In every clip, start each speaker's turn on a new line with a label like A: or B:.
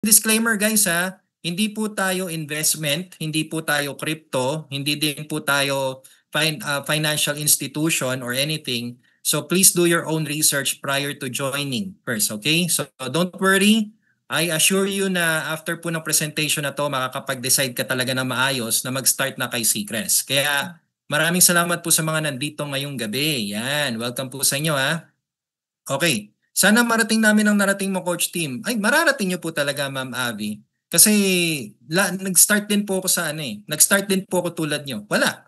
A: disclaimer guys ha, hindi po tayo investment, hindi po tayo crypto, hindi din po tayo financial institution or anything. So please do your own research prior to joining first, okay? So don't worry. I assure you na after po ng presentation na to, makakapag-decide ka talaga na maayos na mag-start na kay Seacrest. Kaya maraming salamat po sa mga nandito ngayong gabi. Yan, welcome po sa inyo ha. Okay. Sana marating namin ang narating mo, Coach Tim. Ay, mararating niyo po talaga, Ma'am Abby. Kasi nag-start din po ako sa ano eh. Nag-start din po ako tulad niyo. Wala.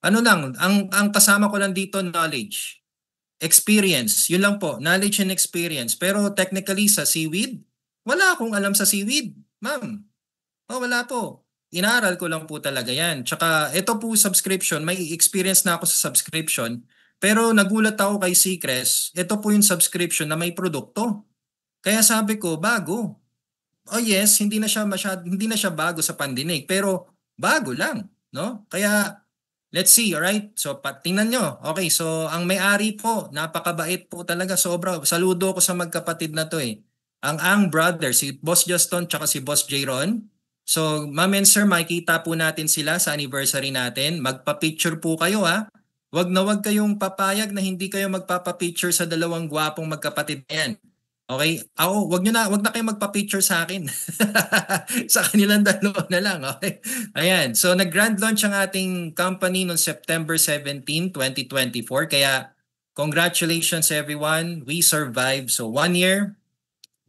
A: Ano lang, ang kasama ko lang dito, knowledge. Experience. Yun lang po. Knowledge and experience. Pero technically sa seaweed, wala akong alam sa seaweed, ma'am. Oh, wala po. Inaaral ko lang po talaga yan. Tsaka ito po subscription, may experience na ako sa subscription. Pero nagulat ako kay Seacrest, ito po yung subscription na may produkto. Kaya sabi ko, bago. Oh yes, hindi na siya bago sa pandinig, pero bago lang, no? Kaya let's see, alright? So tingnan nyo. Okay, so ang may-ari po, napakabait po talaga, sobra. Saludo ko sa magkapatid na to eh. Ang brother, si Boss Justin tsaka si Boss Jayron. So, ma'am and sir, makikita po natin sila sa anniversary natin. Magpa-picture po kayo ha. Wag na wag kayong papayag na hindi kayo magpapa-picture sa dalawang gwapong magkapatid na yan. Okay? Ako, wag na kayong magpa-picture sa akin. Sa kanilang dalawa na lang, okay? Ayan. So nag-grand launch ang ating company noong September 17, 2024. Kaya congratulations everyone. We survived. So 1 year,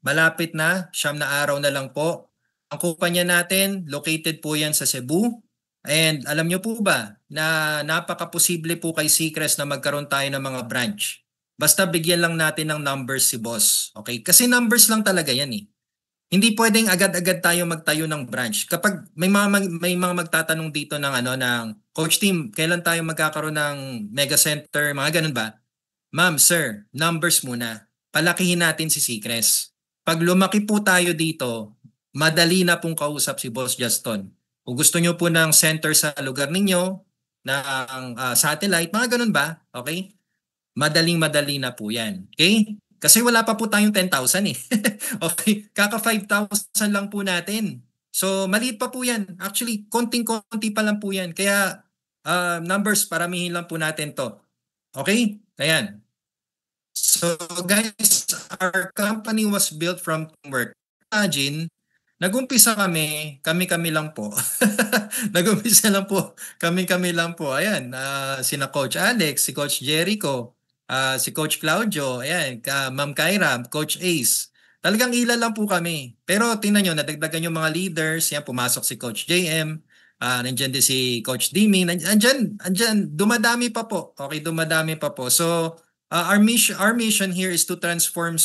A: malapit na, 9 na araw na lang po. Ang kumpanya natin, located po yan sa Cebu. And alam nyo po ba na napaka-posible po kay Seacrest na magkaroon tayo ng mga branch. Basta bigyan lang natin ng numbers si boss. Okay? Kasi numbers lang talaga yan eh. Hindi pwedeng agad-agad tayo magtayo ng branch. Kapag may mga magtatanong dito ng coach team, kailan tayo magkakaroon ng mega center, mga ganun ba? Ma'am, sir, numbers muna. Palakihin natin si Seacrest. Pag lumaki po tayo dito, madali na pong kausap si Boss Justin. Kung gusto nyo po ng center sa lugar ninyo, ng satellite, mga ganun ba? Okay? Madaling-madali na po yan. Okay? Kasi wala pa po tayong 10,000 eh. Okay? Kaka 5,000 lang po natin. So, maliit pa po yan. Actually, konting-konti pa lang po yan. Kaya, numbers, paramihin lang po natin to. Okay? Ayan. So, guys, our company was built from teamwork. Imagine, nag-umpisa kami-kami lang po. Nag-umpisa lang po, kami-kami lang po. Ayan, sina Coach Alex, si Coach Jericho, si Coach Claudio, ayan, Ma'am Kyra, Coach Ace. Talagang ilan lang po kami. Pero tingnan nyo, nadagdagan yung mga leaders. Yan, pumasok si Coach JM. Nandiyan din si Coach Dimi. Andyan, dumadami pa po. Okay, dumadami pa po. So, our mission here is to transform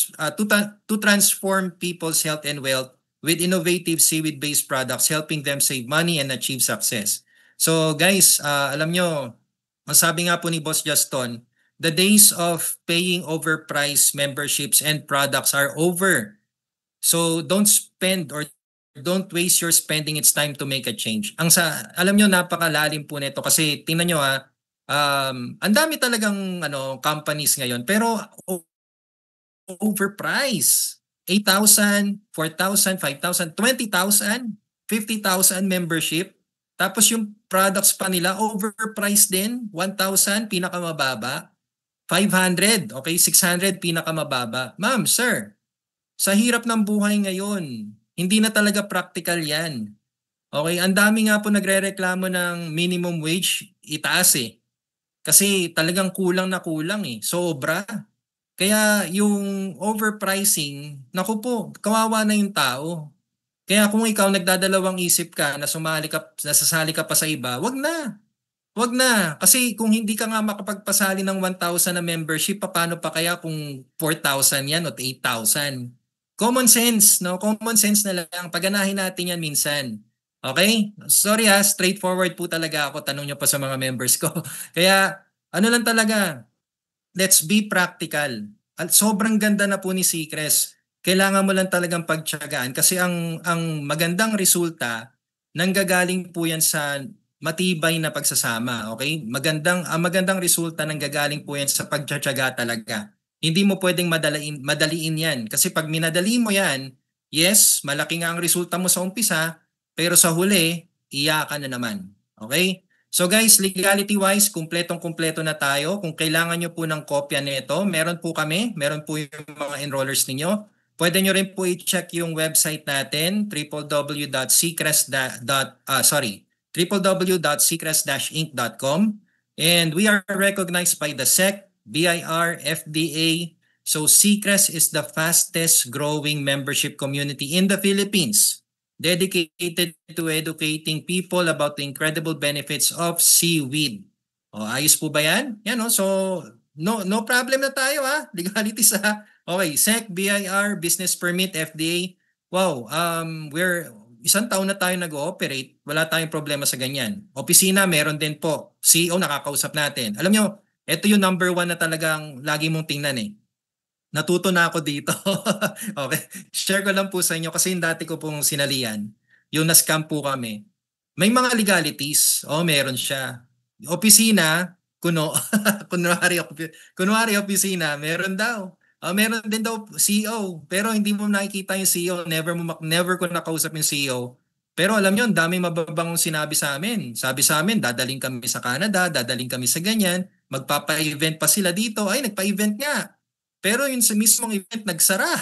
A: people's health and wealth with innovative seaweed-based products, helping them save money and achieve success. So guys, alam nyo, masabi nga po ni Boss Justin, the days of paying overpriced memberships and products are over. So don't spend or don't waste your spending. It's time to make a change. Alam nyo, napakalalim po nito kasi tingnan nyo ang dami talagang companies ngayon pero overpriced. 8,000, 4,000, 5,000, 20,000, 50,000 membership. Tapos yung products pa nila overpriced din, 1,000 pinakamababa, 500, okay, 600 pinakamababa. Ma'am, sir, sa hirap ng buhay ngayon, hindi na talaga practical 'yan. Okay, ang dami nga po nagrereklamo ng minimum wage, itaas eh. Kasi talagang kulang na kulang eh, sobra. Kaya yung overpricing, naku po, kawawa na yung tao. Kaya kung ikaw nagdadalawang isip ka na nasasali ka pa sa iba, wag na. Wag na. Kasi kung hindi ka nga makapagpasali ng 1,000 na membership, paano pa kaya kung 4,000 yan o 8,000? Common sense, no? Common sense na lang. Paganahin natin yan minsan. Okay? Sorry straightforward po talaga ako. Tanong nyo pa sa mga members ko. Kaya, ano lang talaga, let's be practical. At sobrang ganda na po ni Seacrest. Kailangan mo lang talagang pagtiyagaan kasi ang magandang resulta nanggagaling po yan sa matibay na pagsasama, okay? Ang magandang resulta nanggagaling po yan sa pagtiyaga talaga. Hindi mo pwedeng madaliin yan kasi pag minadali mo yan, yes, malaki nga ang resulta mo sa umpisa, pero sa huli, iyakan na naman. Okay? So guys, legality-wise, kumpletong-kumpleto na tayo. Kung kailangan nyo po ng kopya nito, meron po kami, meron po yung mga enrollers ninyo. Pwede nyo rin po i-check yung website natin, www.seacrest-inc.com. And we are recognized by the SEC, BIR, FDA. So Seacrest is the fastest growing membership community in the Philippines, dedicated to educating people about the incredible benefits of seaweed. O, ayos po ba yan? Yan o. So, no problem na tayo ha. Legalities ha. Okay, SEC, BIR, Business Permit, FDA. Wow, we're isang taon na tayo nag-ooperate. Wala tayong problema sa ganyan. Opisina, meron din po. CEO, nakakausap natin. Alam nyo, ito yung number one na talagang lagi mong tingnan eh. Natuto na ako dito. Okay. Share ko lang po sa inyo kasi yung dati ko pong sinalian, yung na-scam po kami. May mga legalities. Oh, meron siya. Opisina, kunwari opisina, meron daw. Meron din daw CEO, pero hindi mo nakikita yung CEO, never ko nakausap yung CEO. Pero alam niyo, ang daming mababangong sinabi sa amin. Sabi sa amin, dadaling kami sa Canada, dadaling kami sa ganyan, magpapa-event pa sila dito. Ay, nagpa-event nga. Pero yung sa mismong event, nagsara.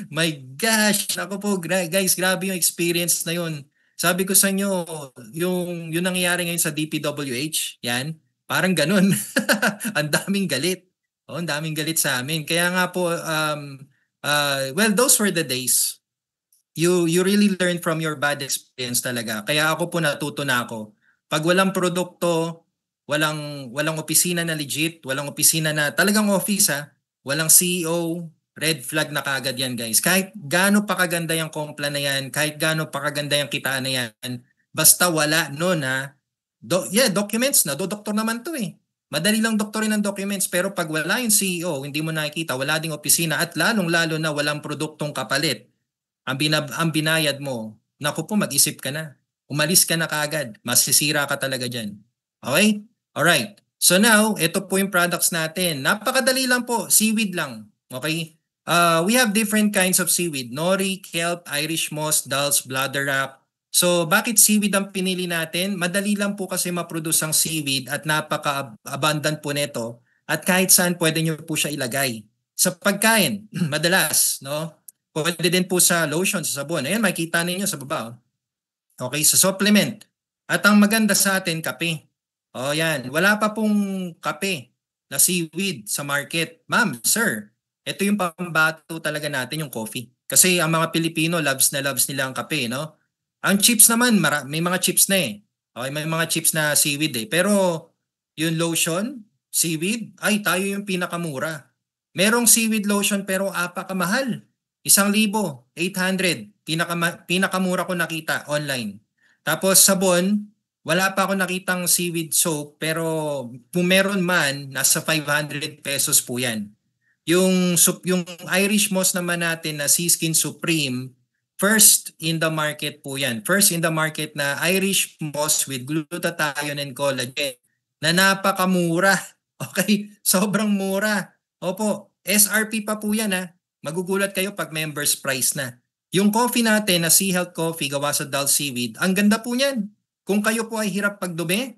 A: My gosh, ako po guys, grabe yung experience na yun. Sabi ko sa inyo, yung nangyayari ngayon sa DPWH, yan, parang ganun. Ang daming galit. Oh, ang daming galit sa amin. Kaya nga po, well, those were the days. You really learn from your bad experience talaga. Kaya ako po natuto na ako. Pag walang produkto, walang opisina na legit, walang opisina na talagang office walang CEO, red flag na kagad yan guys. Kahit gaano pa kaganda yung kompla na yan, kahit gaano pa kaganda yung kitaan na yan, basta wala no na, documents na, doktor naman to eh. Madali lang doktorin ng documents, pero pag wala yung CEO, hindi mo nakikita, wala ding opisina, at lalong-lalo na walang produktong kapalit, ang binayad mo, naku po, mag-isip ka na. Umalis ka na kagad. Masisira ka talaga dyan. Okay? Alright. So now, ito po yung products natin. Napakadali lang po. Seaweed lang. Okay? We have different kinds of seaweed. Nori, kelp, Irish moss, dulse, bladderwrack. So bakit seaweed ang pinili natin? Madali lang po kasi ma-produce ang seaweed at napaka-abundant po nito. At kahit saan pwede nyo po siya ilagay. Sa pagkain, madalas, no? Pwede din po sa lotion, sa sabon. Ayan, makikita ninyo sa baba. Okay, sa supplement. At ang maganda sa atin, kape. O yan, wala pa pong kape na seaweed sa market. Ma'am, sir, ito yung pambato talaga natin, yung coffee. Kasi ang mga Pilipino, loves nila ang kape, no? Ang chips naman, may mga chips na eh. Okay, may mga chips na seaweed eh. Pero yung lotion, seaweed, ay tayo yung pinakamura. Merong seaweed lotion pero apakamahal. 1,800. Pinakamura ko nakita online. Tapos sabon, wala pa ako nakitang seaweed soap pero kung meron man, nasa 500 pesos po yan. Yung Irish moss naman natin na Sea Skin Supreme, first in the market po yan. First in the market na Irish moss with glutathione and collagen na napakamura. Okay? Sobrang mura. Opo, SRP pa po yan Magugulat kayo pag members price na. Yung coffee natin na Sea Health Coffee gawa sa Dulse Seaweed, ang ganda po niyan. Kung kayo po ay hirap pagdumi,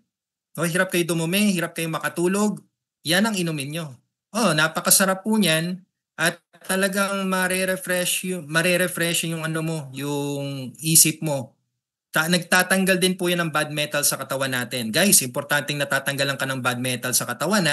A: o hirap kayo dumumi, hirap kayo makatulog, yan ang inumin nyo. Oh, napakasarap po niyan at talagang marerefresh yung ano mo, yung isip mo. Nagtatanggal din po yan ng bad metal sa katawan natin. Guys, importanteng natatanggalan ka ng bad metal sa katawan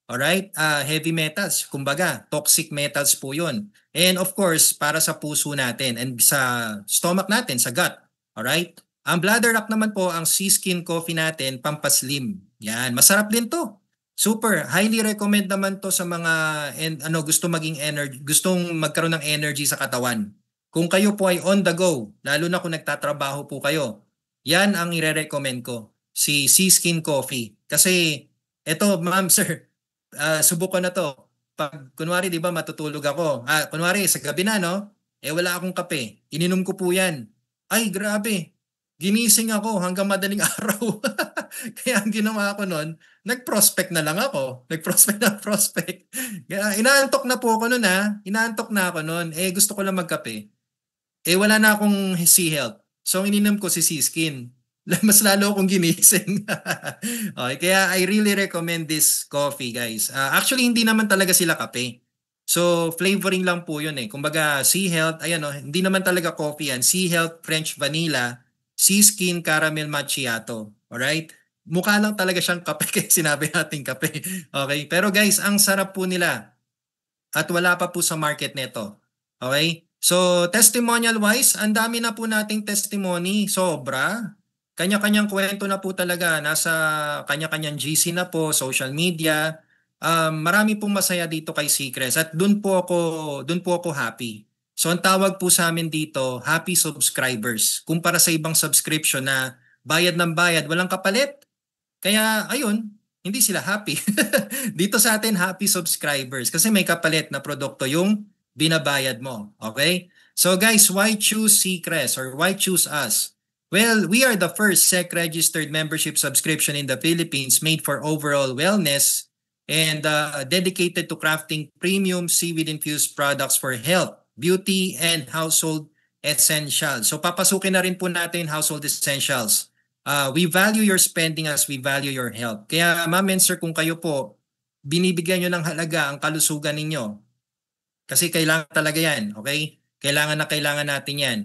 A: Alright? Heavy metals, kumbaga, toxic metals po yun. And of course, para sa puso natin and sa stomach natin, sa gut. Alright? Ang bladderwrack naman po, ang Sea Skin Coffee natin, pampaslim. Yan, masarap din to. Super, highly recommend naman to sa mga gustong magkaroon ng energy sa katawan. Kung kayo po ay on the go, lalo na kung nagtatrabaho po kayo, yan ang ire-recommend ko, si Sea Skin Coffee. Kasi, eto ma'am sir, subukan na to. Pag kunwari 'di ba matutulog ako. Kunwari sa gabi na wala akong kape. Ininom ko po 'yan. Ay grabe. Ginising ako hanggang madaling araw. Kaya ang ginawa ko noon, nag-prospect na lang ako. Nag-prospect. Inaantok na po ako noon Inaantok na ako noon. Gusto ko lang magkape. wala na akong C-Health. So ang ininom ko si C-Skin. Mas lalo akong ginising. Okay, kaya I really recommend this coffee, guys. Actually, hindi naman talaga sila kape. So, flavoring lang po yun eh. Kumbaga, C-Health, ayan o, hindi naman talaga coffee yan. C-Health French Vanilla, C-Skin Caramel Macchiato. Alright? Mukha lang talaga siyang kape kaya sinabi natin kape. Okay? Pero guys, ang sarap po nila at wala pa po sa market nito. Okay? So, testimonial wise, ang dami na po nating testimony. Sobra. Kanya-kanyang kwento na po talaga. Nasa kanya-kanyang GC na po, social media. Marami pong masaya dito kay Seacrest at doon po ako happy. So, ang tawag po sa amin dito, happy subscribers. Kumpara sa ibang subscription na bayad ng bayad, walang kapalit. Kaya ayun, hindi sila happy. Dito sa atin, happy subscribers kasi may kapalit na produkto yung binabayad mo. Okay? So guys, why choose Seacrest or why choose us? Well, we are the first SEC-registered membership subscription in the Philippines made for overall wellness and dedicated to crafting premium seaweed-infused products for health, beauty, and household essentials. So papasukin na rin po natin household essentials. We value your spending as we value your health. Kaya ma'am and sir, kung kayo po, binibigyan nyo ng halaga ang kalusugan ninyo. Kasi kailangan talaga yan, okay? Kailangan natin yan.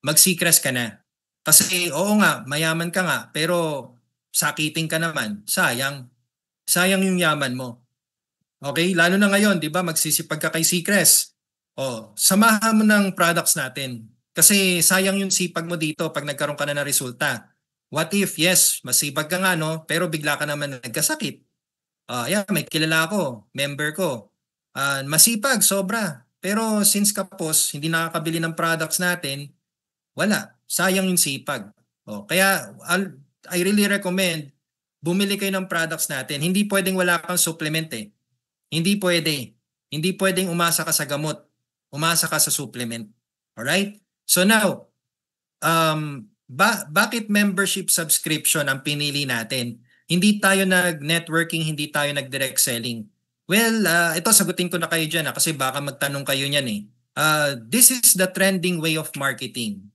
A: Mag-Seacrest ka na. Kasi oo nga, mayaman ka nga, pero sakitin ka naman. Sayang. Sayang yung yaman mo. Okay? Lalo na ngayon, di ba, magsisipag ka kay Seacrest. Samahan mo ng products natin. Kasi sayang yung sipag mo dito pag nagkaroon ka na ng resulta. What if, yes, masipag ka nga, no? Pero bigla ka naman nagkasakit. May kilala ako, member ko. Masipag, sobra. Pero since kapos, hindi nakakabili ng products natin, wala. Sayang yung sipag. Kaya I really recommend, bumili kayo ng products natin. Hindi pwedeng wala kang supplement eh. Hindi pwede. Hindi pwedeng umasa ka sa gamot. Umasa ka sa supplement. Alright? So now, bakit membership subscription ang pinili natin? Hindi tayo nag-networking, hindi tayo nag-direct selling. Well, ito sagutin ko na kayo dyan kasi baka magtanong kayo niyan eh. This is the trending way of marketing.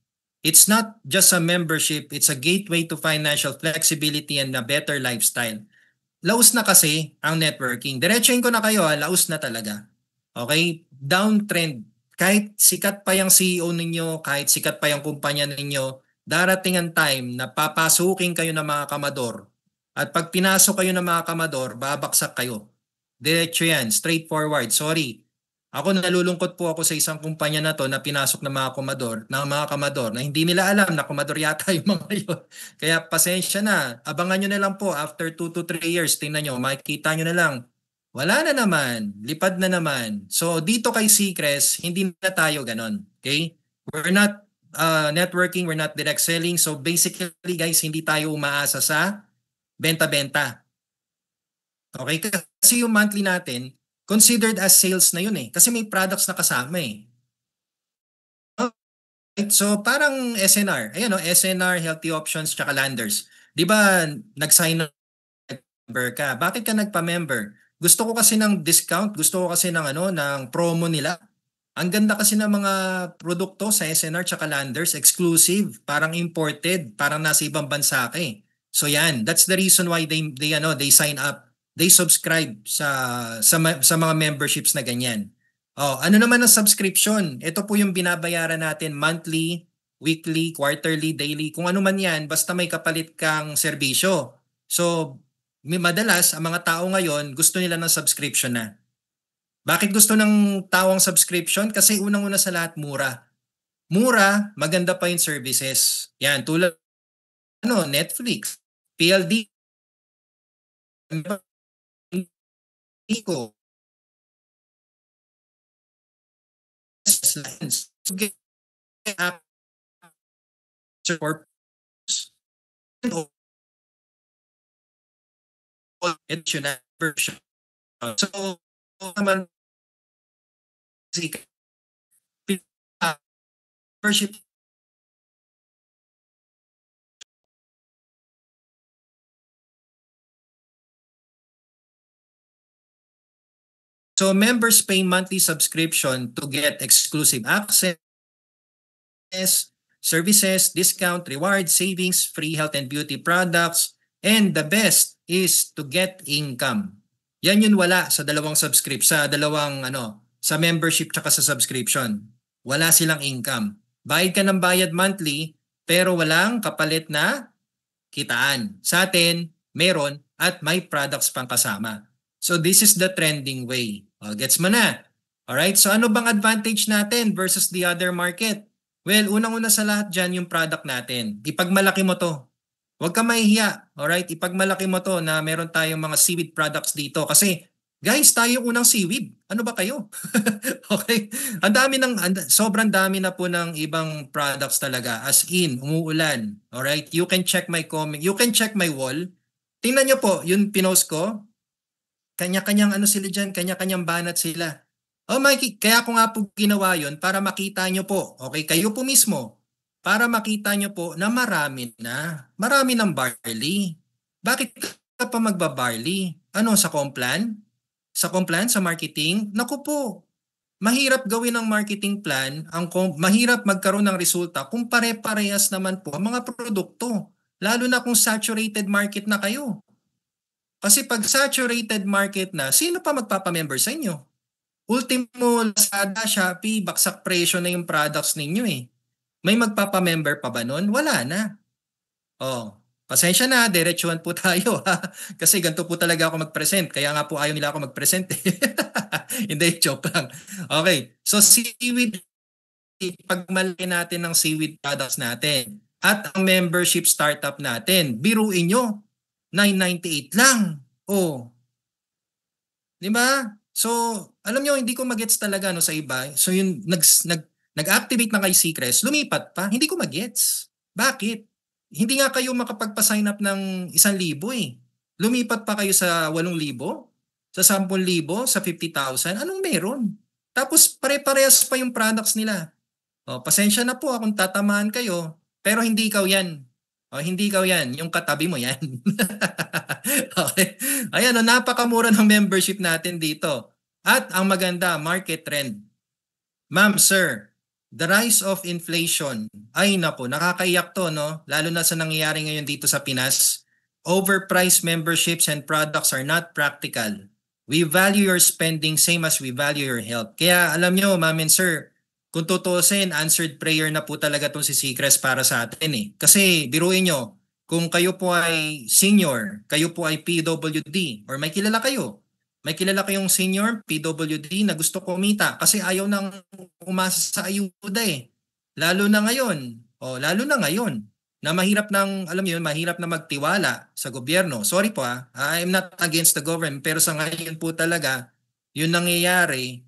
A: It's not just a membership, it's a gateway to financial flexibility and a better lifestyle. Laos na kasi ang networking. Diretsuhin ko na kayo, laos na talaga. Okay? Downtrend. Kahit sikat pa yung CEO ninyo, kahit sikat pa yung kumpanya ninyo, darating ang time na papasukin kayo ng mga kamador. At pag pinasok kayo ng mga kamador, babaksak kayo. Diretso yan, straightforward. Sorry. Ako nalulungkot po ako sa isang kumpanya na to na pinasok ng mga kamador na hindi nila alam na kamador yata yung mga yun. Kaya pasensya na. Abangan nyo na lang po after 2 to 3 years. Tingnan nyo, makikita nyo na lang. Wala na naman. Lipad na naman. So dito kay Seacrest, hindi na tayo ganon. Okay? We're not networking, we're not direct selling. So basically guys, hindi tayo umaasa sa benta-benta. Okay? Kasi yung monthly natin, considered as sales na yun eh. Kasi may products na kasama eh. Right? So parang SNR. Ayan o, SNR, Healthy Options, tsaka Landers. Di ba nag-sign up member ka? Bakit ka nagpa-member? Gusto ko kasi ng discount, gusto ko kasi ng promo nila. Ang ganda kasi ng mga produkto sa SNR tsaka Landers, exclusive, parang imported, parang nasa ibang bansa ka eh. So yan, that's the reason why they sign up, they subscribe sa mga memberships na ganyan. Ano naman ang subscription? Ito po yung binabayaran natin monthly, weekly, quarterly, daily, kung ano man yan, basta may kapalit kang serbisyo. So, madalas, ang mga tao ngayon, gusto nila ng subscription na. Bakit gusto ng tao ang subscription? Kasi unang-una sa lahat, mura. Mura, maganda pa yung services. Yan, tulad Netflix, PLD, Pico, or edition version. So, naman si membership. So, members pay monthly subscription to get exclusive access, services, discount, reward, savings, free health and beauty products, and the best is to get income. Yan yun wala sa dalawang sa dalawang sa membership tsaka sa subscription. Wala silang income. Bayad ka ng bayad monthly, pero walang kapalit na kitaan. Sa atin, meron at may products pang kasama. So this is the trending way. Gets mo na? Alright, so ano bang advantage natin versus the other market? Well, unang-una sa lahat dyan yung product natin. Ipagmalaki mo to. Huwag ka mahihiya. Alright, ipagmalaki mo to na meron tayong mga seaweed products dito. Kasi, guys, tayo unang seaweed. Ano ba kayo? Okay? Sobrang dami na po ng ibang products talaga. As in, umuulan. Alright, you can check my comment. You can check my wall. Tingnan nyo po, yung pinost ko. Kanya-kanyang sila dyan, kanya-kanyang banat sila. Mikey, kaya ko nga po ginawa yon para makita nyo po, okay, kayo po mismo, para makita nyo po na marami ng barley. Bakit ka pa magbabarley? Sa Complan? Sa Complan, sa marketing? Naku po, mahirap gawin ang marketing plan, mahirap magkaroon ng resulta kung pare-parehas naman po ang mga produkto, lalo na kung saturated market na kayo. Kasi pag saturated market na, sino pa magpapamember sa inyo? Ultimo, Lazada, Shopee, baksak presyo na yung products ninyo eh. May magpapamember pa ba nun? Wala na. Pasensya na, diretsuhan po tayo. Kasi ganito po talaga ako mag-present. Kaya nga po ayaw nila ako mag-present. Hindi, joke lang. Okay, so seaweed, pagmalaki natin ng seaweed products natin. At ang membership startup natin, biruin nyo, 998 lang. Di ba? So, alam nyo, hindi ko magets talaga sa iba. So, yung nag-activate na kay Seacrest, lumipat pa. Hindi ko magets. Bakit? Hindi nga kayo makapagpa-sign up ng 1,000 eh. Lumipat pa kayo sa 8,000, sa 10,000, sa 50,000. Anong meron? Tapos pare-parehas pa yung products nila. Pasensya na po kung tatamaan kayo, pero hindi ikaw yan. Hindi ikaw yan. Yung katabi mo yan. Okay. Ayan, napakamura ng membership natin dito. At ang maganda, market trend. Ma'am, sir, the rise of inflation. Ay napo, nakakaiyak to, no? Lalo na sa nangyayari ngayon dito sa Pinas. Overpriced memberships and products are not practical. We value your spending same as we value your health. Kaya alam nyo, ma'am and sir, kung tutuusin, answered prayer na po talaga itong si Seacrest para sa atin eh. Kasi biruin nyo, kung kayo po ay senior, kayo po ay PWD, or may kilala kayong senior PWD na gusto kumita kasi ayaw nang umasa sa ayuda eh. Lalo na ngayon na mahirap na magtiwala sa gobyerno. Sorry po I'm not against the government, pero sa ngayon po talaga, yun nangyayari,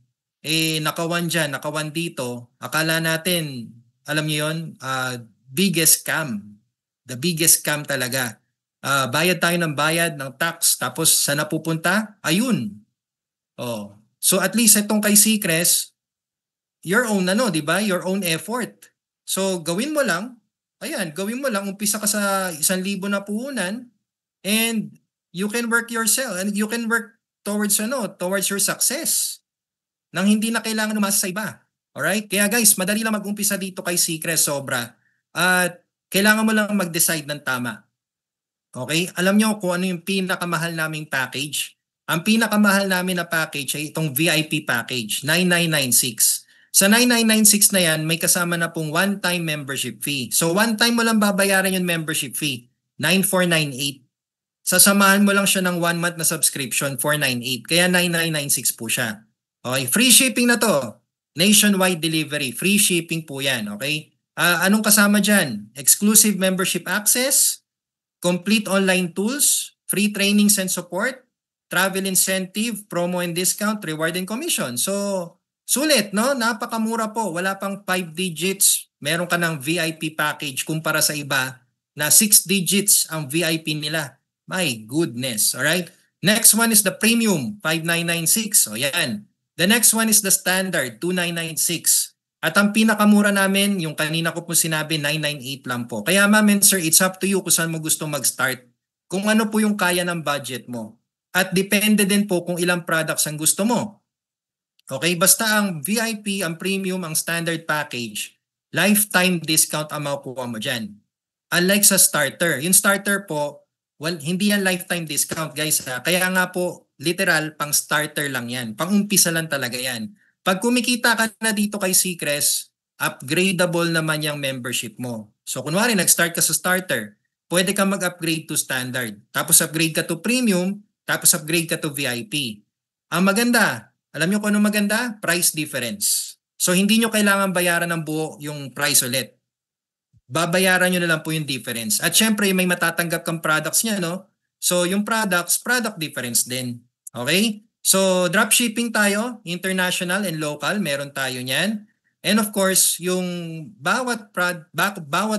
A: nakawan dyan, nakawan dito, akala natin, alam niyo yun, biggest scam. The biggest scam talaga. Bayad tayo ng bayad, ng tax, tapos saan napupunta? Ayun. So at least itong kay Seacrest, your own di ba? Your own effort. So gawin mo lang, umpisa ka sa 1,000 na puhunan, and you can work yourself, and you can work towards your success. Nang hindi na kailangan umasa sa iba. Alright? Kaya guys, madali lang mag-umpisa dito kay Seacrest, sobra. At kailangan mo lang mag-decide ng tama. Okay? Alam nyo kung ano yung pinakamahal naming package? Ang pinakamahal namin na package ay itong VIP package, 9,996. Sa 9,996 na yan, may kasama na pong one-time membership fee. So one time mo lang babayaran yung membership fee, 9,498. Sasamahan mo lang siya ng 1 month na subscription, 498. Kaya 9,996 po siya. Okay, free shipping na to. Nationwide delivery. Free shipping po yan, okay? Anong kasama dyan? Exclusive membership access, complete online tools, free trainings and support, travel incentive, promo and discount, reward and commission. So, sulit, no? Napakamura po. Wala pang 5 digits. Meron ka ng VIP package kumpara sa iba na 6 digits ang VIP nila. My goodness, alright? Next one is the premium, 5,996. O yan. The next one is the standard, 2,996. At ang pinakamura namin, yung kanina ko po sinabi, 998 lang po. Kaya ma'am and sir, it's up to you kung saan mo gusto mag-start. Kung ano po yung kaya ng budget mo. At depende din po kung ilang products ang gusto mo. Okay, basta ang VIP, ang premium, ang standard package, lifetime discount ang makukuha mo dyan. Unlike sa starter. Yung starter po, well, hindi yan lifetime discount guys. Kaya nga po, literal, pang starter lang yan. Pang umpisa lang talaga yan. Pag kumikita ka na dito kay Seacrest, upgradable naman yung membership mo. So kunwari, nag-start ka sa starter, pwede ka mag-upgrade to standard. Tapos upgrade ka to premium, tapos upgrade ka to VIP. Ang maganda, alam nyo kung ano maganda? Price difference. So hindi nyo kailangan bayaran ng buo yung price ulit. Babayaran nyo na lang po yung difference. At syempre, may matatanggap kang products niya, no? So yung products, product difference din. Okay? So dropshipping tayo, international and local, meron tayo niyan. And of course, yung bawat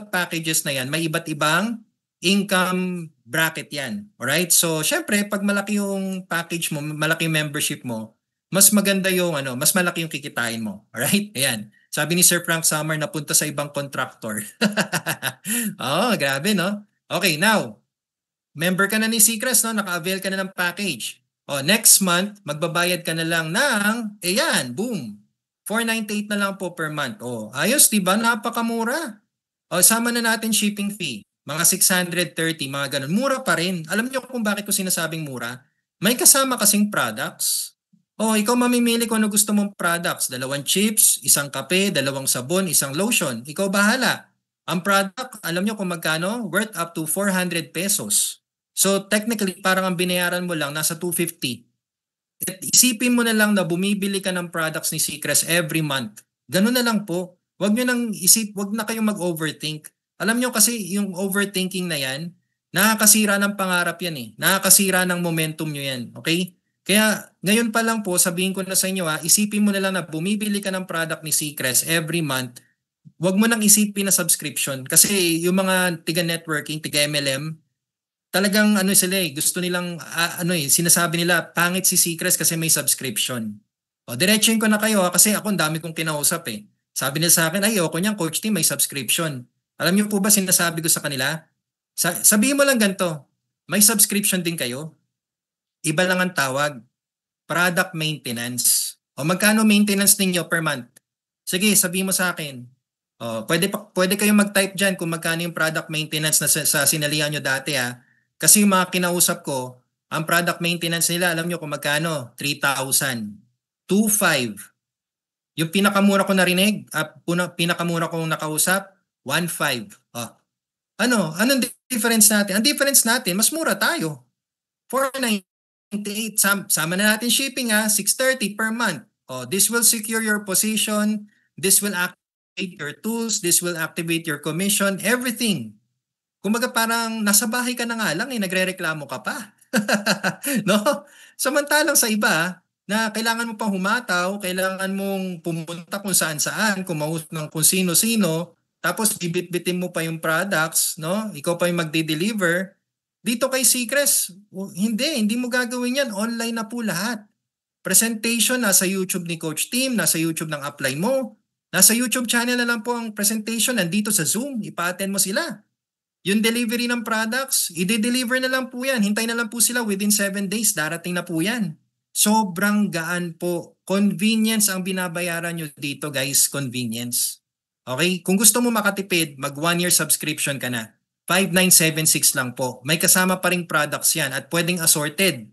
A: packages na yan, may iba't ibang income bracket yan. Alright? So syempre, pag malaki yung package mo, malaki yung membership mo, mas maganda yung mas malaki yung kikitain mo. Alright? Ayan. Sabi ni Sir Frank Summer, napunta sa ibang contractor. Oh, grabe, no? Okay, now, member ka na ni Seacrest, no? Naka-avail ka na ng package. Oh, next month, magbabayad ka na lang ng, ayan, boom. 498 na lang po per month. Oh, ayos, di ba? Napakamura. Oh, sama na natin shipping fee. Mga 630, mga ganun. Mura pa rin. Alam niyo kung bakit ko sinasabing mura? May kasama kasing products. Oh, ikaw mamimili kung ano gusto mong products. 2 chips, 1 kape, 2 sabon, 1 lotion. Ikaw bahala. Ang product, alam nyo kung magkano? Worth up to 400 pesos. So technically, parang ang binayaran mo lang nasa 250. At isipin mo na lang na bumibili ka ng products ni Seacrest every month. Ganun na lang po. Huwag nyo nang wag na kayong mag-overthink. Alam nyo kasi yung overthinking na yan, nakakasira ng pangarap yan eh. Nakakasira ng momentum nyo yan. Okay? Kaya ngayon pa lang po, sabihin ko na sa inyo isipin mo na lang na bumibili ka ng product ni Seacrest every month. Huwag mo nang isipin na subscription kasi yung mga tiga-networking, tiga-MLM, talagang sila gusto nilang sinasabi nila pangit si Seacrest kasi may subscription. O diretsuhin ko na kayo kasi ako ang dami kong kinausap eh. Sabi nila sa akin, ay ako niyan, Coach Tim, may subscription. Alam niyo po ba sinasabi ko sa kanila? Sabihin mo lang ganito, may subscription din kayo. Iba lang ang tawag, product maintenance. O magkano maintenance ninyo per month? Sige, sabihin mo sa akin. O, pwede kayong mag-type dyan kung magkano yung product maintenance na sa sinalihan nyo dati Kasi yung mga kinausap ko, ang product maintenance nila, alam nyo kung magkano? 3,000. 2,500. Yung pinakamura ko narinig, pinakamura kong nakausap, 1,500. Oh. Anong difference natin? Ang difference natin, mas mura tayo. 498, sama na natin shipping 630 per month. Oh, this will secure your position, this will activate your tools, this will activate your commission, everything. Kumbaga parang nasa bahay ka na nga lang nagrereklamo ka pa. No? Samantalang sa iba, na kailangan mo pang humataw, kailangan mong pumunta kung saan-saan, kumausap ng kung sino-sino, tapos bibit-bitin mo pa yung products, no? Ikaw pa yung magde-deliver. Dito kay Seacrest, hindi mo gagawin yan. Online na po lahat. Presentation nasa YouTube ni Coach Tim, nasa YouTube ng apply mo. Nasa YouTube channel na lang po ang presentation, nandito sa Zoom, ipa-attend mo sila. Yung delivery ng products, i-deliver na lang po yan. Hintay na lang po sila within 7 days, darating na po yan. Sobrang gaan po. Convenience ang binabayaran nyo dito guys, convenience. Okay? Kung gusto mo makatipid, mag 1-year subscription ka na. 5,976 lang po. May kasama pa ring products yan at pwedeng assorted.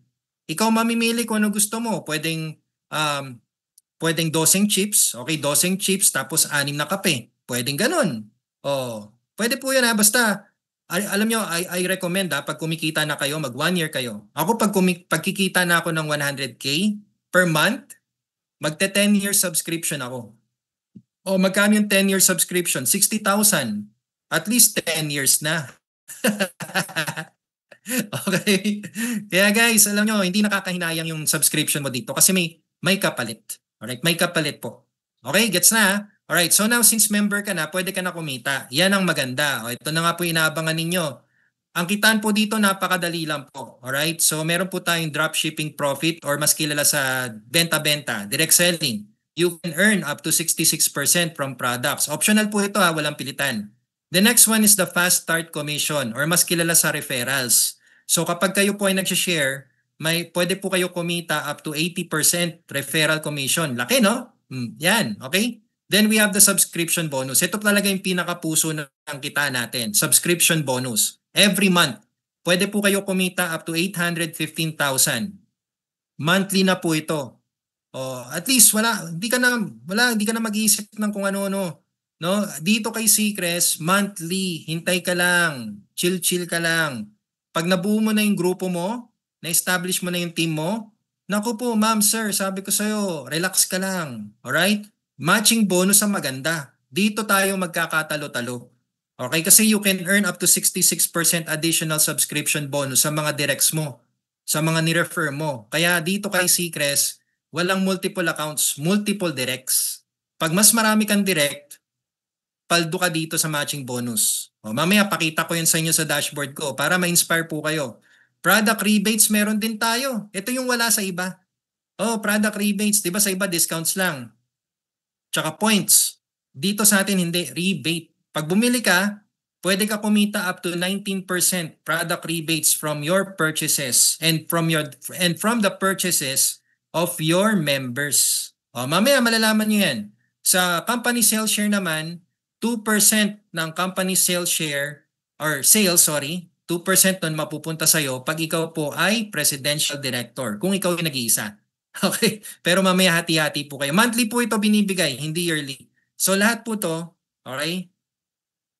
A: Ikaw mamimili kung ano gusto mo. Pwedeng 12 chips. Okay, 12 chips tapos 6 na kape. Pwedeng ganun. Pwede po yan basta alam nyo, I recommend pag kumikita na kayo, mag 1 year kayo. Ako pagkikita na ako ng 100K per month, magte 10-year subscription ako. Magkano yung 10-year subscription? 60,000. At least 10 years na. Okay? Kaya guys, alam nyo, hindi nakakahinayang yung subscription mo dito kasi may kapalit. Alright, may kapalit po. Okay, gets na Alright, so now since member ka na, pwede ka na kumita. Yan ang maganda. Ito na nga po inaabangan ninyo. Ang kitaan po dito napakadali lang po. Alright, so meron po tayong dropshipping profit or mas kilala sa benta-benta, direct selling. You can earn up to 66% from products. Optional po ito walang pilitan. The next one is the fast start commission or mas kilala sa referrals. So kapag kayo po ay nag-share, pwede po kayo kumita up to 80% referral commission. Laki no? Yan, okay? Then we have the subscription bonus. Ito talaga yung pinakapuso ng kita natin. Subscription bonus. Every month, pwede po kayo kumita up to 815,000. Monthly na po ito. At least hindi ka na mag-iisip ng kung ano-ano. No? Dito kay Seacrest, monthly, hintay ka lang, chill ka lang. Pag nabuo mo na yung grupo mo, na-establish mo na yung team mo, naku po, ma'am, sir, sabi ko sa'yo, relax ka lang. Alright? Matching bonus ang maganda. Dito tayo magkakatalo-talo. Okay? Kasi you can earn up to 66% additional subscription bonus sa mga directs mo, sa mga ni-refer mo. Kaya dito kay Seacrest, walang multiple accounts, multiple directs. Pag mas marami kang direct, paldo ka dito sa matching bonus. Mamaya pakita ko yun sa inyo sa dashboard ko para ma-inspire po kayo. Product rebates meron din tayo. Ito yung wala sa iba. Product rebates, di ba sa iba discounts lang. Tsaka points. Dito sa atin hindi, rebate. Pag bumili ka, pwede ka kumita up to 19% product rebates from your purchases and from the purchases of your members. Mamaya malalaman nyo yan. Sa company sales share naman, 2% ng company sales share or sales, 2% nun mapupunta sa'yo pag ikaw po ay presidential director, kung ikaw yung nag-iisa. Okay? Pero mamaya hati-hati po kayo. Monthly po ito binibigay, hindi yearly. So lahat po to, okay?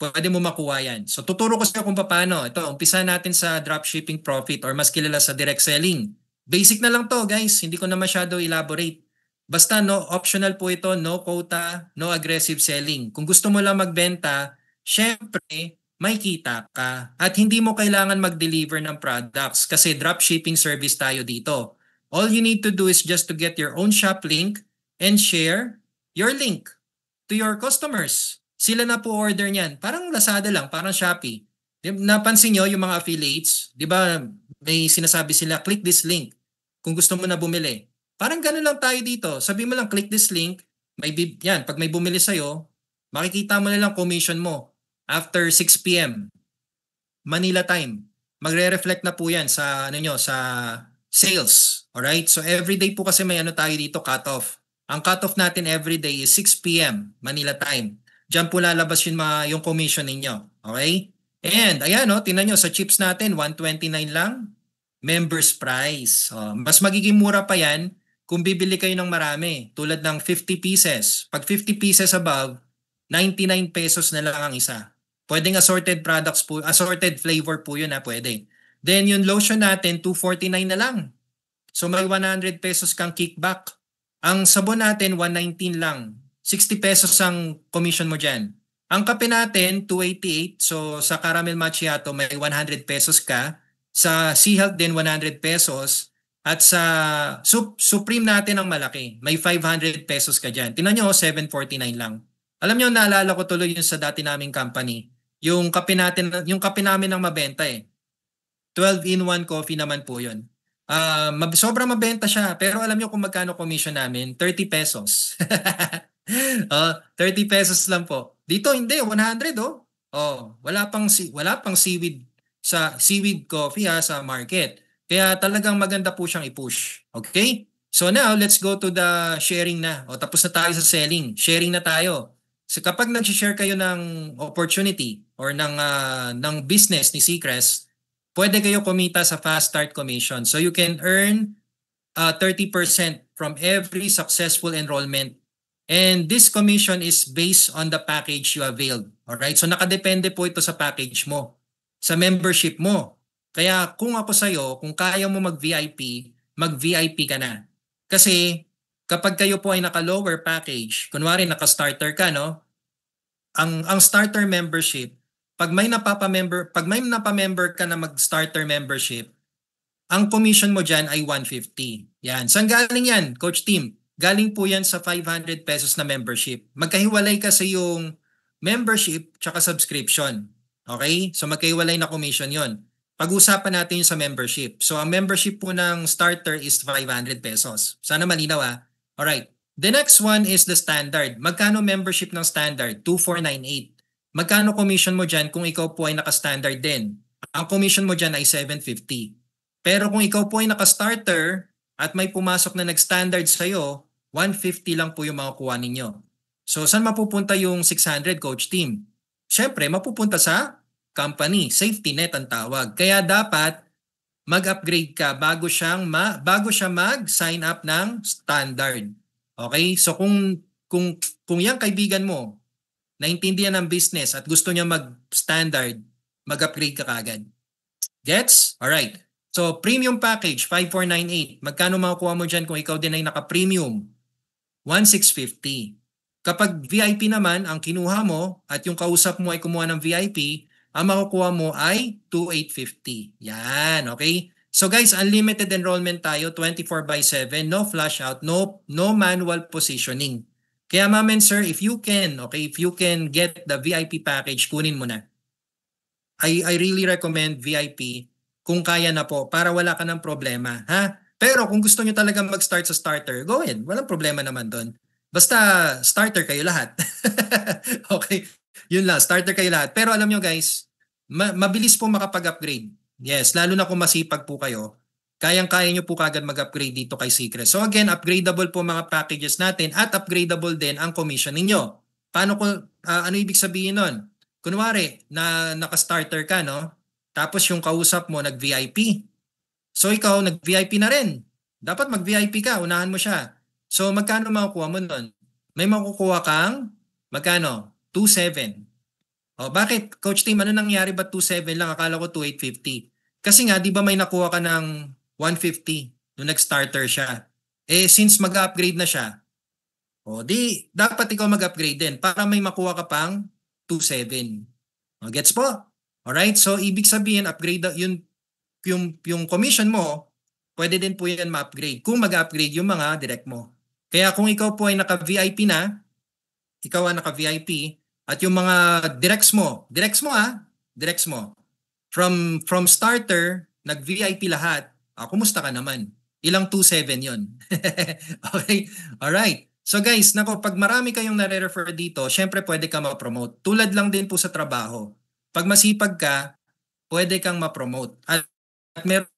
A: Pwede mo makuha yan. So tuturo ko sa iyo kung paano. Ito, umpisa natin sa dropshipping profit or mas kilala sa direct selling. Basic na lang to guys, hindi ko na masyado elaborate. Basta no, optional po ito, no quota, no aggressive selling. Kung gusto mo lang magbenta, syempre may kita ka. At hindi mo kailangan mag-deliver ng products kasi dropshipping service tayo dito. All you need to do is just to get your own shop link and share your link to your customers. Sila na po order niyan. Parang Lazada lang, parang Shopee. Napansin nyo yung mga affiliates, di ba may sinasabi sila, click this link kung gusto mo na bumili. Parang gano'n lang tayo dito. Sabi mo lang, click this link. Pag may bumili sa'yo, makikita mo na lang commission mo after 6 p.m. Manila time. Magre-reflect na po yan sa sa sales. Alright? So everyday po kasi may tayo dito cut-off. Ang cut-off natin everyday is 6 p.m. Manila time. Diyan po lalabas yung commission ninyo. Okay? And ayan tingnan nyo sa chips natin 129 lang. Members price. Mas magiging mura pa yan kung bibili kayo ng marami. Tulad ng 50 pieces. Pag 50 pieces above, 99 pesos na lang ang isa. Pwedeng assorted products po, assorted flavor po yun pwede. Then yung lotion natin 249 na lang. So may 100 pesos kang kickback. Ang sabon natin 119 lang. 60 pesos ang commission mo dyan. Ang kape natin 288. So sa caramel macchiato may 100 pesos ka. Sa Sea Health din 100 pesos. At sa Supreme natin ang malaki. May 500 pesos ka dyan. Tingnan nyo 749 lang. Alam nyo, naalala ko tuloy yun sa dati naming company. Yung kape namin ang mabenta 12-in-1 coffee naman po yun. Sobrang mabenta siya. Pero alam nyo kung magkano commission namin? 30 pesos. 30 pesos lang po. Dito hindi, 100 wala pang seaweed sa seaweed coffee sa market. Kaya talagang maganda po siyang i-push. Okay? So now, let's go to the sharing na. Tapos na tayo sa selling. Sharing na tayo. So kapag nag-share kayo ng opportunity or ng business ni Seacrest, pwede kayo kumita sa Fast Start Commission. So you can earn 30% from every successful enrollment. And this commission is based on the package you availed. Alright? So nakadepende po ito sa package mo, sa membership mo. Kaya kung ako sa'yo, kung kaya mo mag-VIP ka na. Kasi kapag kayo po ay naka-lower package, kunwari naka-starter ka, ang starter membership, pag may napamember ka na mag-starter membership, ang commission mo dyan ay 150. Yan. Saan galing yan, Coach Tim? Galing po yan sa 500 pesos na membership. Magkahiwalay kasi yung membership tsaka subscription. Okay? So magkahiwalay na commission yon. Pag-usapan natin yung sa membership. So ang membership po ng starter is 500 pesos. Sana malinaw Alright. The next one is the standard. Magkano membership ng standard? 2,498. Magkano commission mo dyan kung ikaw po ay naka-standard din? Ang commission mo dyan ay 750. Pero kung ikaw po ay naka-starter at may pumasok na nag-standard sa'yo, 150 lang po yung makukuha ninyo. So saan mapupunta yung 600 coach team? Siyempre, mapupunta sa company. Safety net ang tawag. Kaya dapat mag-upgrade ka bago siya mag-sign up ng standard. Okay? So kung yung kaibigan mo naintindihan ng business at gusto niya mag-standard, mag-upgrade ka kagad. Gets? Alright. So, premium package, 5498. Magkano makukuha mo dyan kung ikaw din ay naka-premium? 1650. Kapag VIP naman, ang kinuha mo at yung kausap mo ay kumuha ng VIP, ang makukuha mo ay 2850. Yan, okay? So guys, unlimited enrollment tayo, 24/7, no flash out, no manual positioning. Kaya ma'am and sir, if you can get the VIP package, kunin mo na. I really recommend VIP kung kaya na po para wala ka ng problema, ha? Pero kung gusto niyo talaga mag-start sa starter, go ahead. Walang problema naman doon. Basta starter kayo lahat. Okay? Yun lang, starter kayo lahat. Pero alam nyo guys, mabilis po makapag-upgrade. Yes, lalo na kung masipag po kayo. Kayang-kaya nyo po kagad mag-upgrade dito kay Secret. So again, upgradable po mga packages natin at upgradable din ang commission ninyo. Paano ko, ano ibig sabihin nun? Kunwari, na naka-starter ka, no? Tapos yung kausap mo nag-VIP. So ikaw, nag-VIP na rin. Dapat mag-VIP ka, unahan mo siya. So magkano makukuha mo nun? May makukuha kang, magkano? 2.7. O bakit? Coach Team, ano nangyari ba 2.7 lang? Akala ko 2.850. Kasi nga, di ba may nakuha ka ng 150 nung nag-starter siya? Eh, since mag-upgrade na siya, o di, dapat ikaw mag-upgrade din para may makuha ka pang 2.7. O, gets po? Alright, so ibig sabihin, upgrade yung commission mo, pwede din po yan ma-upgrade kung mag-upgrade yung mga direct mo. Kaya kung ikaw po ay naka-VIP na, ikaw ang naka-VIP, at yung mga directs mo, from starter, nag-VIP lahat, kumusta ka naman? Ilang 2.7 yun? Okay? Alright. So guys, nako, pag marami kayong nare-refer dito, syempre pwede ka ma-promote. Tulad lang din po sa trabaho. Pag masipag ka, pwede kang ma-promote. At meron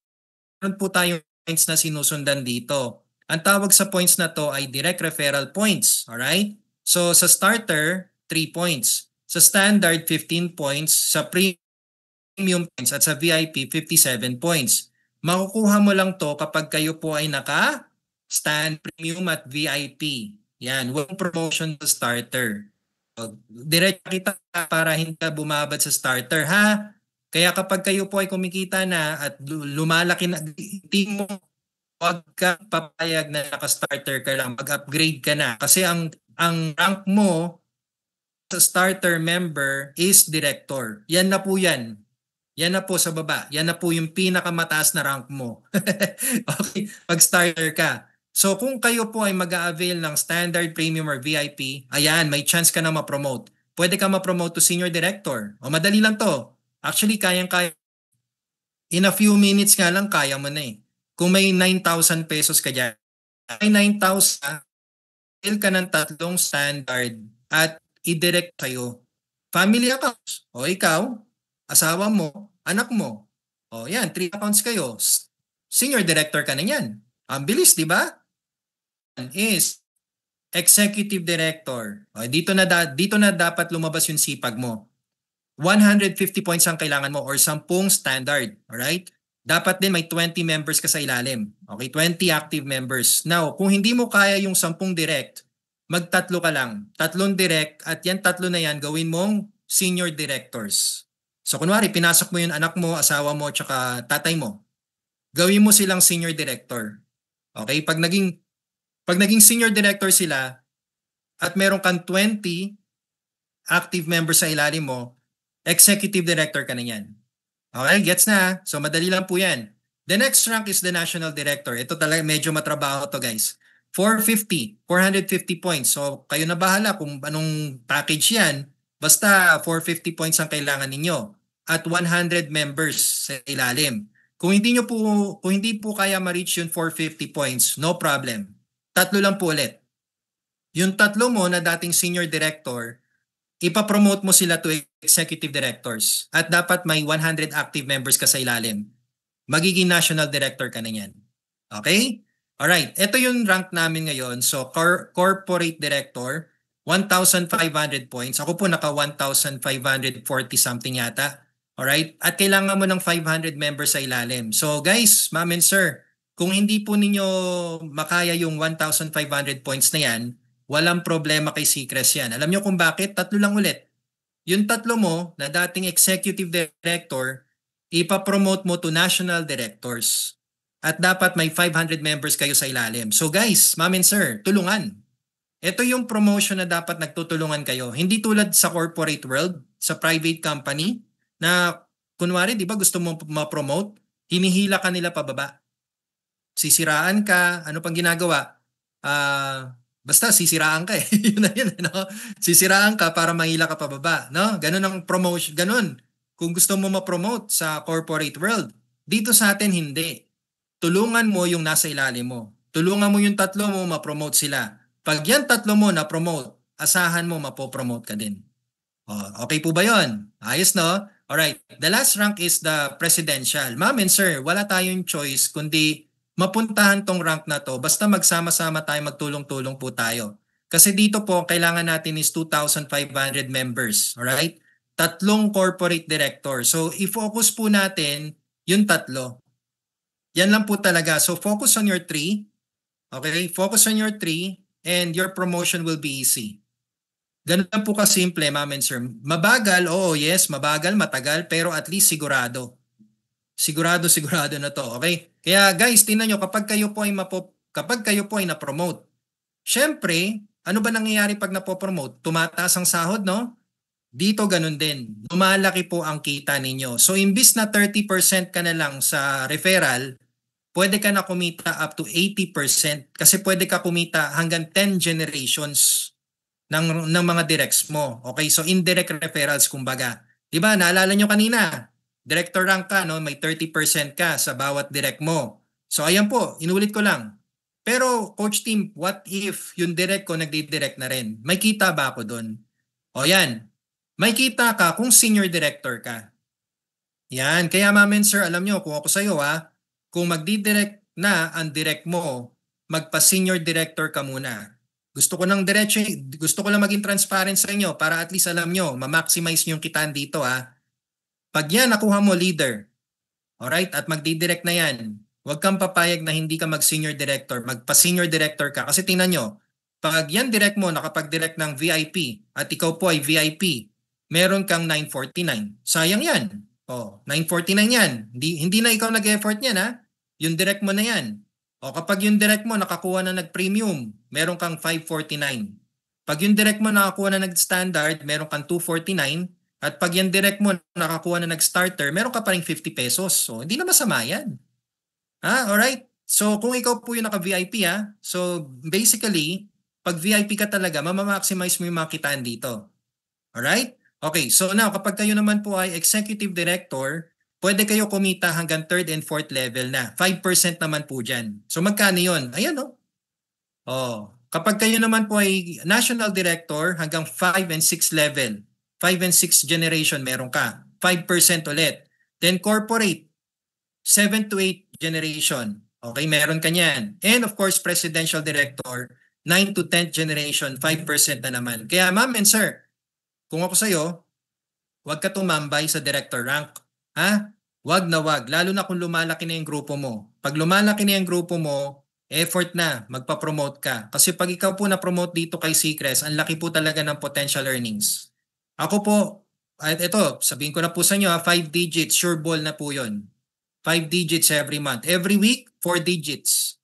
A: po tayong points na sinusundan dito. Ang tawag sa points na to ay direct referral points. Alright? So sa starter, 3 points. Sa standard, 15 points. Sa premium points at sa VIP, 57 points. Makukuha mo lang to kapag kayo po ay naka-stand, premium at VIP. Yan, walang promotion sa starter. Direct kita para hindi ka bumabad sa starter, ha? Kaya kapag kayo po ay kumikita na at lumalaki na team mo, huwag ka papayag na naka-starter ka lang, mag-upgrade ka na. Kasi ang rank mo sa starter member is director. Yan na po yan. Yan na po sa baba. Yan na po yung pinakamataas na rank mo. Okay, pag starter ka. So kung kayo po ay mag-a-avail ng standard, premium, or VIP, ayan, may chance ka na ma-promote. Pwede ka ma-promote to senior director. O madali lang to. Actually, kayang-kaya. In a few minutes nga lang, kaya mo na eh. Kung may 9,000 pesos ka dyan, may 9,000, avail ka ng 3 standard at i-direct sa'yo. Family accounts. O ikaw, asawa mo, anak mo. O yan, 3 accounts kayo. Senior director ka na yan. Ang bilis, di ba? Is executive director. O, dito na dapat lumabas yung sipag mo. 150 points ang kailangan mo or 10 standard. Alright? Dapat din may 20 members ka sa ilalim. Okay, 20 active members. Now, kung hindi mo kaya yung 10 direct, magtatlo ka lang. 3 direct at yan 3 na yan gawin mong senior directors. So kunwari, pinasok mo yung anak mo, asawa mo, tsaka tatay mo. Gawin mo silang senior director. Okay? Pag naging senior director sila at meron kang 20 active members sa ilalim mo, executive director ka na yan. Okay? Gets na? So madali lang po yan. The next rank is the national director. Ito talaga medyo matrabaho to guys. 450 points. So kayo na bahala kung anong package yan. Basta 450 points ang kailangan ninyo at 100 members sa ilalim. Kung hindi po kaya ma-reach yung 450 points, no problem. 3 lang po ulit. Yung 3 mo na dating senior director, ipapromote mo sila to executive directors at dapat may 100 active members ka sa ilalim. Magiging national director ka na yan. Okay? Alright, ito yung rank namin ngayon. So, corporate director. 1,500 points. Ako po naka 1,540 something yata. Alright? At kailangan mo ng 500 members sa ilalim. So guys, ma'am and sir, kung hindi po ninyo makaya yung 1,500 points na yan, walang problema kay Seacrest yan. Alam nyo kung bakit? Tatlo lang ulit. Yung tatlo mo na dating executive director, ipapromote mo to national directors. At dapat may 500 members kayo sa ilalim. So guys, ma'am and sir, tulungan. Ito yung promotion na dapat nagtutulungan kayo. Hindi tulad sa corporate world, sa private company, na kunwari, di ba gusto mo ma-promote, hinihila ka nila pababa. Sisiraan ka, ano pang ginagawa? Basta sisiraan ka eh. Yun na yun, no? Sisiraan ka para mahila ka pababa, no? Ganun ang promotion, ganun. Kung gusto mo ma-promote sa corporate world, dito sa atin hindi. Tulungan mo yung nasa ilalim mo. Tulungan mo yung tatlo mo, ma-promote sila. Pag yan tatlo mo na-promote, asahan mo mapopromote ka din. Okay po ba yun? Ayos, no? Alright, the last rank is the presidential. Ma'am and sir, wala tayong choice kundi mapuntahan tong rank na to. Basta magsama-sama tayo, magtulong-tulong po tayo. Kasi dito po, kailangan natin is 2,500 members. Alright? Tatlong corporate director. So, i-focus po natin yung tatlo. Yan lang po talaga. So, focus on your 3. Okay? Focus on your 3 and your promotion will be easy. Ganun lang po kasimple, ma'am and sir. Mabagal, oo, yes, mabagal, matagal, pero at least sigurado. Sigurado na to, okay? Kaya guys, tingnan nyo, kapag kayo po ay na-promote, syempre, ano ba nangyayari pag na-promote? Tumataas ang sahod, no? Dito ganun din. Lumalaki po ang kita ninyo. So, imbis na 30% ka na lang sa referral, pwede ka na kumita up to 80% kasi pwede ka kumita hanggang 10 generations ng mga directs mo. Okay, so indirect referrals kumbaga. 'Di ba? Naalala nyo kanina, director rank ka, no? May 30% ka sa bawat direct mo. So ayan po, inulit ko lang. Pero coach team, what if yung direct ko nagdi-direct na rin? May kita ba ako doon? O yan, may kita ka kung senior director ka. Yan, kaya ma'am and sir, alam nyo, kung ako sa'yo kung magdi-direct na ang direct mo, magpa-senior director ka muna. Gusto ko lang maging transparent sa inyo para at least alam nyo, ma-maximize nyo yung kitaan dito Pag yan, nakuha mo leader, alright, at magdi-direct na yan, huwag kang papayag na hindi ka mag-senior director, magpa-senior director ka. Kasi tingnan nyo, pag yan direct mo, nakapag-direct ng VIP, at ikaw po ay VIP, meron kang 949. Sayang yan. 949 yan. Hindi na ikaw nag-effort yan Yung direct mo na yan. Kapag yung direct mo nakakuha na nag-premium, meron kang 549. Pag yung direct mo nakakuha na nag-standard, meron kang 249. At pag yung direct mo nakakuha na nag-starter, meron ka pa ring 50 pesos. So, hindi na masama yan. Alright? So, kung ikaw po yung naka-VIP so basically, pag VIP ka talaga, mamamaximize mo yung mga kitaan dito. Alright? Okay, so now kapag kayo naman po ay executive director, pwede kayo kumita hanggang 3rd and 4th level na. 5% naman po dyan. So magkano yun? Ayan kapag kayo naman po ay national director, hanggang 5 and 6 level. 5 and 6 generation meron ka. 5% ulit. Then corporate, 7 to 8 generation. Okay, meron ka niyan. And of course, presidential director, 9 to 10th generation, 5% na naman. Kaya ma'am and sir, kung ako sa'yo, huwag ka tumambay sa director rank. Wag na wag. Lalo na kung lumalaki na yung grupo mo. Pag lumalaki na yung grupo mo, effort na, magpa-promote ka. Kasi pag ikaw po na-promote dito kay Seacrest, ang laki po talaga ng potential earnings. Ako po, at ito, sabihin ko na po sa inyo, 5 digits, sure ball na po yun. 5 digits every month. Every week, 4 digits.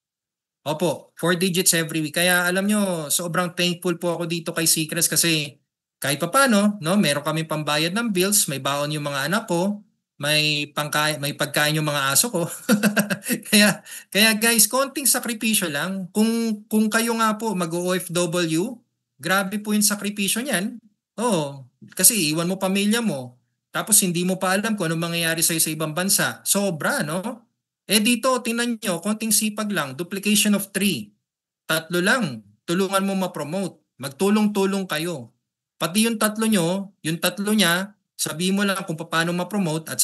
A: Opo, 4 digits every week. Kaya alam nyo, sobrang thankful po ako dito kay Seacrest kasi kahit pa paano, meron kami pambayad ng bills, may baon yung mga anak ko, may pagkain yung mga aso ko. kaya guys, konting sakripisyo lang. Kung kayo nga po mag-OFW, grabe po yung sakripisyo niyan. Kasi iwan mo pamilya mo. Tapos hindi mo pa alam kung anong mangyayari sa'yo sa ibang bansa. Sobra, no? Dito, tingnan nyo, konting sipag lang, duplication of 3. 3 lang, tulungan mo ma-promote. Magtulong-tulong kayo. Pati yung tatlo niya, sabihin mo lang kung paano ma-promote at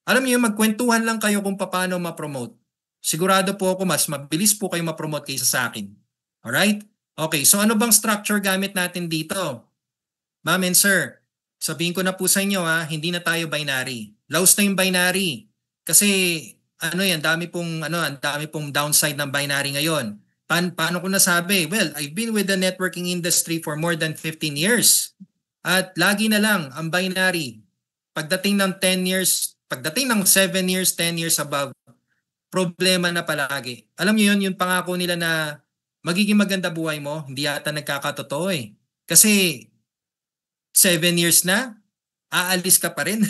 A: alam niyo, magkwentuhan lang kayo kung paano ma-promote. Sigurado po ako mas mabilis po kayo ma-promote kaysa sa akin. Alright? Okay, so ano bang structure gamit natin dito? Ma'am and sir, sabihin ko na po sa inyo ha, hindi na tayo binary. Laos na yung binary. Kasi ano yan, ang dami pong downside ng binary ngayon. Paano ko nasabi? Well, I've been with the networking industry for more than 15 years. At lagi na lang ang binary. Pagdating ng 10 years, pagdating ng 7 years, 10 years above, problema na palagi. Alam niyo yun, yung pangako nila na magiging maganda buhay mo, hindi yata nagkakatotoo eh. Kasi 7 years na, aalis ka pa rin.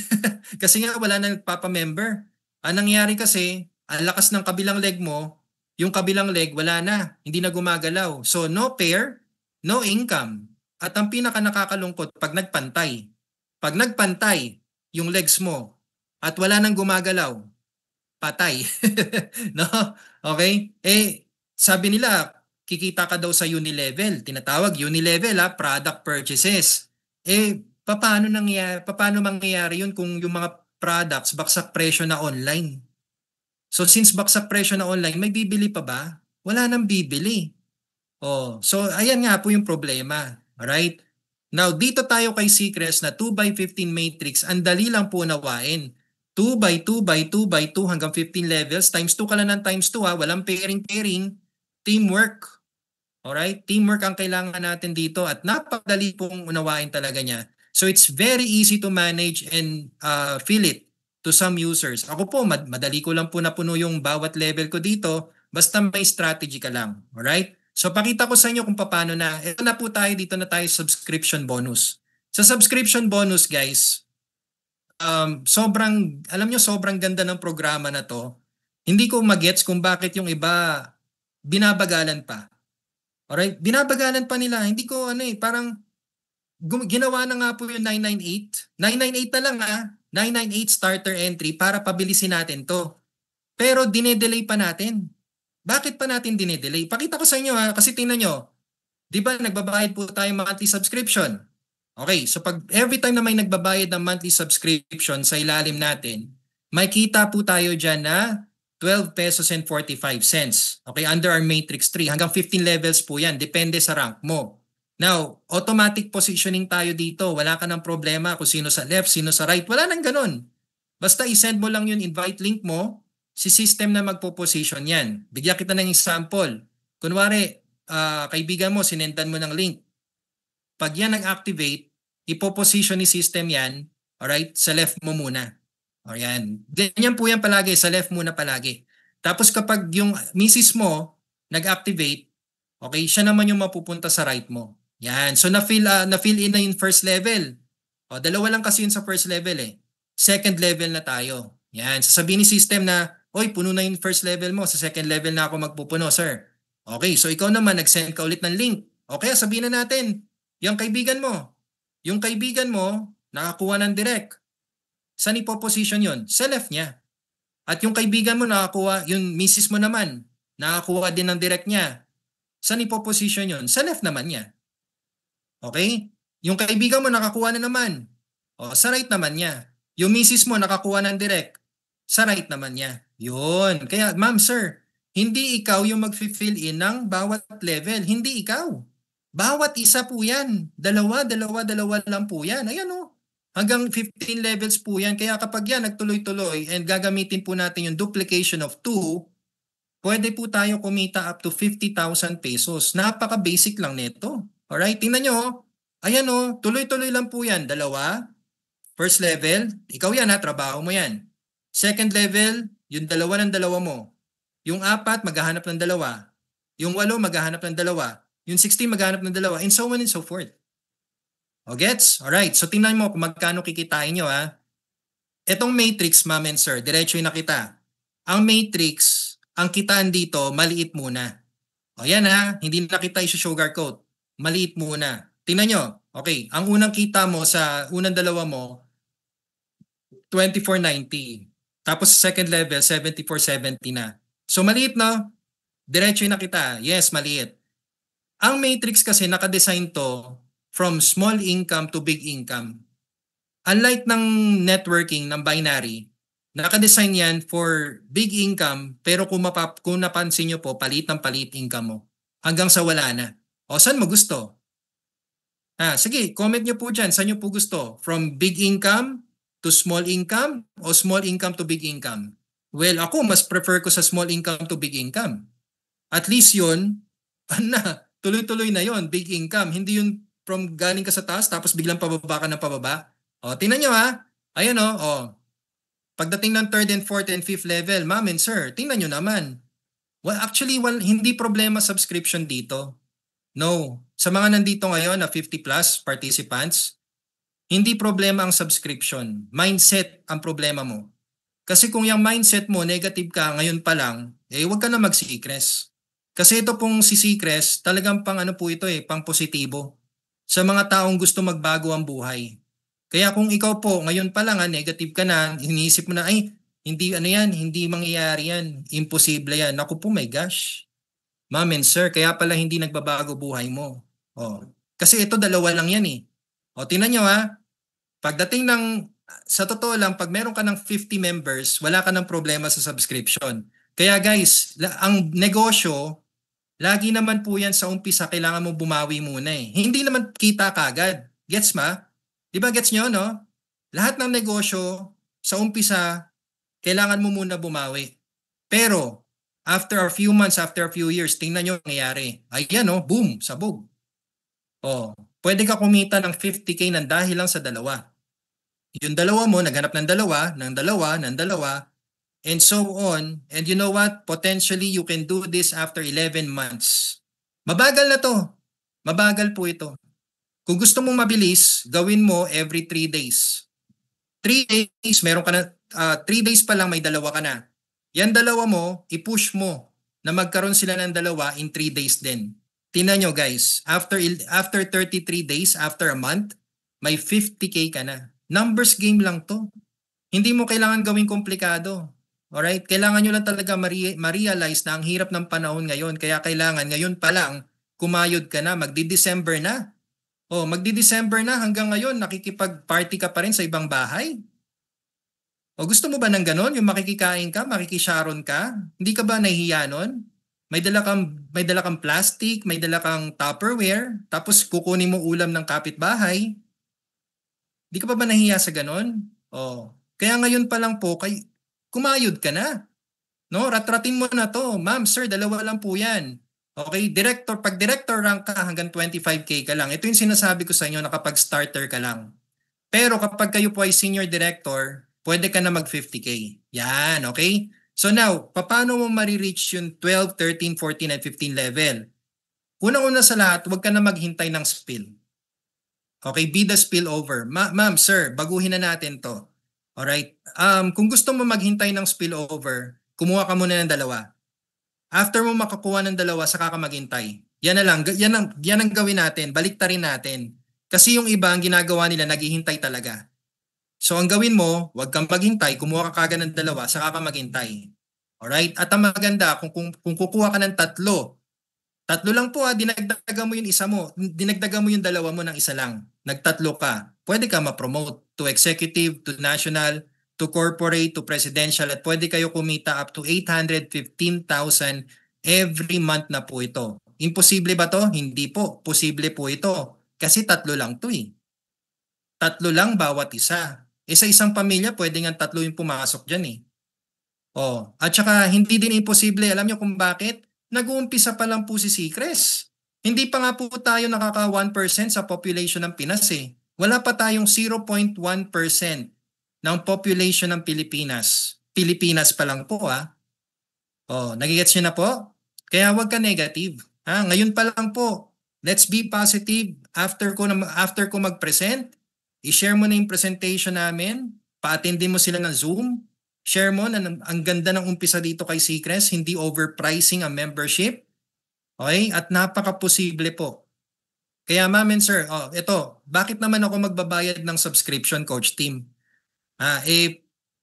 A: Kasi nga wala na nagpapa-member. Ang nangyari kasi, ang lakas ng kabilang leg mo, yung kabilang leg wala na, hindi na gumagalaw. So no pair, no income. At ang pinaka nakakalungkot, pag nagpantay. Pag nagpantay yung legs mo at wala nang gumagalaw, patay. No? Okay? Sabi nila, kikita ka daw sa unilevel. Tinatawag unilevel product purchases. Paano mangyayari yun kung yung mga products baksak presyo na online? So since baksak presyo na online, may bibili pa ba? Wala nang bibili. So ayan nga po yung problema. Alright? Now, dito tayo kay Seacrest na 2x15 matrix. Ang dali lang po nawain. 2x2x2x2 hanggang 15 levels. Times 2 ka lang ng times 2 Walang pairing. Teamwork. Alright? Teamwork ang kailangan natin dito at napakadali pong unawain talaga niya. So it's very easy to manage and feel it to some users. Ako po, madali ko lang po napuno yung bawat level ko dito basta may strategy ka lang. Alright? So pakita ko sa inyo kung paano na. Ito na po tayo, dito na tayo subscription bonus. Sa subscription bonus guys, sobrang ganda ng programa na to. Hindi ko magets kung bakit yung iba binabagalan pa. Alright? Binabagalan pa nila. Hindi ko parang ginawa na nga po yung 998. 998 na lang 998 starter entry para pabilisin natin to. Pero dinedelay pa natin. Bakit pa natin dinedelay? Pakita ko sa inyo kasi tingnan nyo. Di ba nagbabayad po tayo monthly subscription? Okay, so pag every time na may nagbabayad ng monthly subscription sa ilalim natin, may kita po tayo dyan na 12 pesos and 45 cents. Okay, under our matrix 3. Hanggang 15 levels po yan. Depende sa rank mo. Now, automatic positioning tayo dito. Wala ka ng problema kung sino sa left, sino sa right. Wala nang ganun. Basta isend mo lang yung invite link mo, si system na magpo-position yan. Bigyan kita ng example. Kunwari, kaibigan mo, sinendan mo ng link. Pag yan nag-activate, ipo-position ni system yan, alright, sa left mo muna. Ayan. Ganyan po yan palagi, sa left muna palagi. Tapos kapag yung misis mo nag-activate, okay, siya naman yung mapupunta sa right mo. Yan. So na-fill in na yung first level. Dalawa lang kasi yun sa first level eh. Second level na tayo. Yan. Sasabihin ni system na, oy, puno na yung first level mo. Sa second level na ako magpupuno, sir. Okay, so ikaw naman, nag-send ka ulit ng link. Okay, sabihin na natin, yung kaibigan mo, nakakuha ng direct. Saan ipo-position yun? Sa left niya. At yung kaibigan mo nakakuha, yung misis mo naman, nakakuha din ng direct niya. Saan ipo-position yun? Sa left naman niya. Okay? Yung kaibigan mo nakakuha na naman. Sa right naman niya. Yung misis mo nakakuha ng direct. Sa right naman niya. Yun. Kaya, ma'am, sir, hindi ikaw yung mag-fill in ng bawat level. Hindi ikaw. Bawat isa po yan. Dalawa lang po yan. Ayan o. Hanggang 15 levels po yan. Kaya kapag yan nagtuloy-tuloy and gagamitin po natin yung duplication of 2, pwede po tayo kumita up to 50,000 pesos. Napaka-basic lang nito. Alright, tingnan nyo. Ayan o, tuloy-tuloy lang po yan. Dalawa, first level, ikaw yan trabaho mo yan. Second level, yung dalawa ng dalawa mo. Yung 4, maghahanap ng dalawa. Yung 8, maghahanap ng dalawa. Yung 16, maghahanap ng dalawa. And so on and so forth. Gets? Alright, so tingnan mo kung magkano kikitain nyo Etong matrix, ma'am and sir, diretso yung nakita. Ang matrix, ang kitaan dito, maliit muna. Yan hindi na kita i-sugarcoat. Maliit muna. Tingnan nyo. Okay, ang unang kita mo sa unang dalawa mo, 2490. Tapos sa second level, 7470 na. So maliit no? Diretso yung nakita. Yes, maliit. Ang matrix kasi nakadesign to from small income to big income. Unlike ng networking, ng binary, nakadesign yan for big income pero kung napansin nyo po, palit ng palit income mo. Hanggang sa wala na. O saan mo gusto? Sige, comment nyo po dyan. Saan nyo po gusto? From big income to small income o small income to big income? Well, ako mas prefer ko sa small income to big income. At least yun, tuloy-tuloy na yon, big income. Hindi yun from galing ka sa taas tapos biglang pababa ka ng pababa. O, tingnan nyo ha. Ayan o. Pagdating ng third and fourth and fifth level, ma'am and sir, tingnan nyo naman. Well, actually, hindi problema subscription dito. No. Sa mga nandito ngayon na 50 plus participants, hindi problema ang subscription. Mindset ang problema mo. Kasi kung yung mindset mo, negative ka ngayon pa lang, huwag ka na mag-Seacrest. Kasi ito pong si Seacrest, talagang pang ano po ito pang positibo. Sa mga taong gusto magbago ang buhay. Kaya kung ikaw po, ngayon pa lang negative ka na, iniisip mo na, hindi ano yan, hindi mangyayari yan, imposible yan. Naku po, my gosh. Ma'am and sir, kaya pala hindi nagbabago buhay mo. Kasi ito dalawa lang yan tingnan nyo pagdating ng, sa totoo lang, pag meron ka ng 50 members, wala ka ng problema sa subscription. Kaya guys, ang negosyo, lagi naman po yan sa umpisa, kailangan mo bumawi muna Hindi naman kita kagad. Gets ma? Di ba gets nyo, no? Lahat ng negosyo, sa umpisa, kailangan mo muna bumawi. Pero, after a few months, after a few years, tingnan nyo ang nangyayari. Ayan boom, sabog. Pwede ka kumita ng 50K ng dahil lang sa dalawa. Yung dalawa mo, naghanap ng dalawa, and so on. And you know what? Potentially, you can do this after 11 months. Mabagal na to. Mabagal po ito. Kung gusto mong mabilis, gawin mo every 3 days. 3 days, meron ka na, 3 days pa lang may dalawa ka na. Yan dalawa mo, i-push mo na magkaroon sila ng dalawa in 3 days din. Tingnan nyo guys, after 33 days, after a month, may 50K ka na. Numbers game lang to. Hindi mo kailangan gawing komplikado. Alright? Kailangan nyo lang talaga ma-realize na ang hirap ng panahon ngayon. Kaya kailangan ngayon pa lang, kumayod ka na, magdi-December na. Magdi-December na, hanggang ngayon, nakikipag-party ka pa rin sa ibang bahay? Gusto mo ba ng ganon? Yung makikikain ka, makikisharon ka? Hindi ka ba nahihiya nun? May dala kang plastic, may dala kang Tupperware, tapos kukunin mo ulam ng kapitbahay. Hindi ka ba nahihiya sa ganon? Kaya ngayon pa lang po, kumayod ka na. No? Ratratin mo na to. Ma'am, sir, dalawa lang po yan. Okay, pag director rank ka hanggang 25K ka lang. Ito yung sinasabi ko sa inyo na kapag starter ka lang. Pero kapag kayo po ay senior director, pwede ka na mag 50K. Yan, okay? So now, paano mo marireach yung 12, 13, 14, and 15 level? Unang-una sa lahat, huwag ka na maghintay ng spill. Okay, be the spillover. Ma'am, sir, baguhin na natin to. Alright? Kung gusto mo maghintay ng spillover, kumuha ka muna ng dalawa. After mo makakuha ng dalawa, saka ka maghintay. Yan na lang. Yan ang gawin natin. Baliktarin natin. Kasi yung iba, ang ginagawa nila, naghihintay talaga. So ang gawin mo, huwag kang maghintay, kumuha ka kagad ng dalawa, saka ka maghintay. Alright? At ang maganda, kung kukuha ka ng tatlo lang po dinagdagan mo yung isa mo, dinagdagan mo yung dalawa mo ng isa lang. Nagtatlo ka. Pwede ka ma-promote to executive, to national, to corporate, to presidential, at pwede kayo kumita up to 815,000 every month na po ito. Imposible ba to? Hindi po. Posible po ito. Kasi tatlo lang to Tatlo lang bawat isa. Sa isang pamilya, pwede nga tatlo yung pumasok dyan At saka hindi din imposible. Alam nyo kung bakit? Nag-uumpisa pa lang po si Seacrest. Hindi pa nga po tayo nakaka 1% sa population ng Pinas Wala pa tayong 0.1% ng population ng Pilipinas. Pilipinas pa lang po nagigets nyo na po? Kaya huwag ka negative. Ngayon pa lang po. Let's be positive. After ko mag-present, i-share mo na yung presentation namin, pa-attendin mo sila ng Zoom, share mo na ang ganda ng umpisa dito kay Seacrest, hindi overpricing ang membership. Okay? At napaka-posible po. Kaya ma'am and sir, ito, bakit naman ako magbabayad ng subscription, Coach Tim?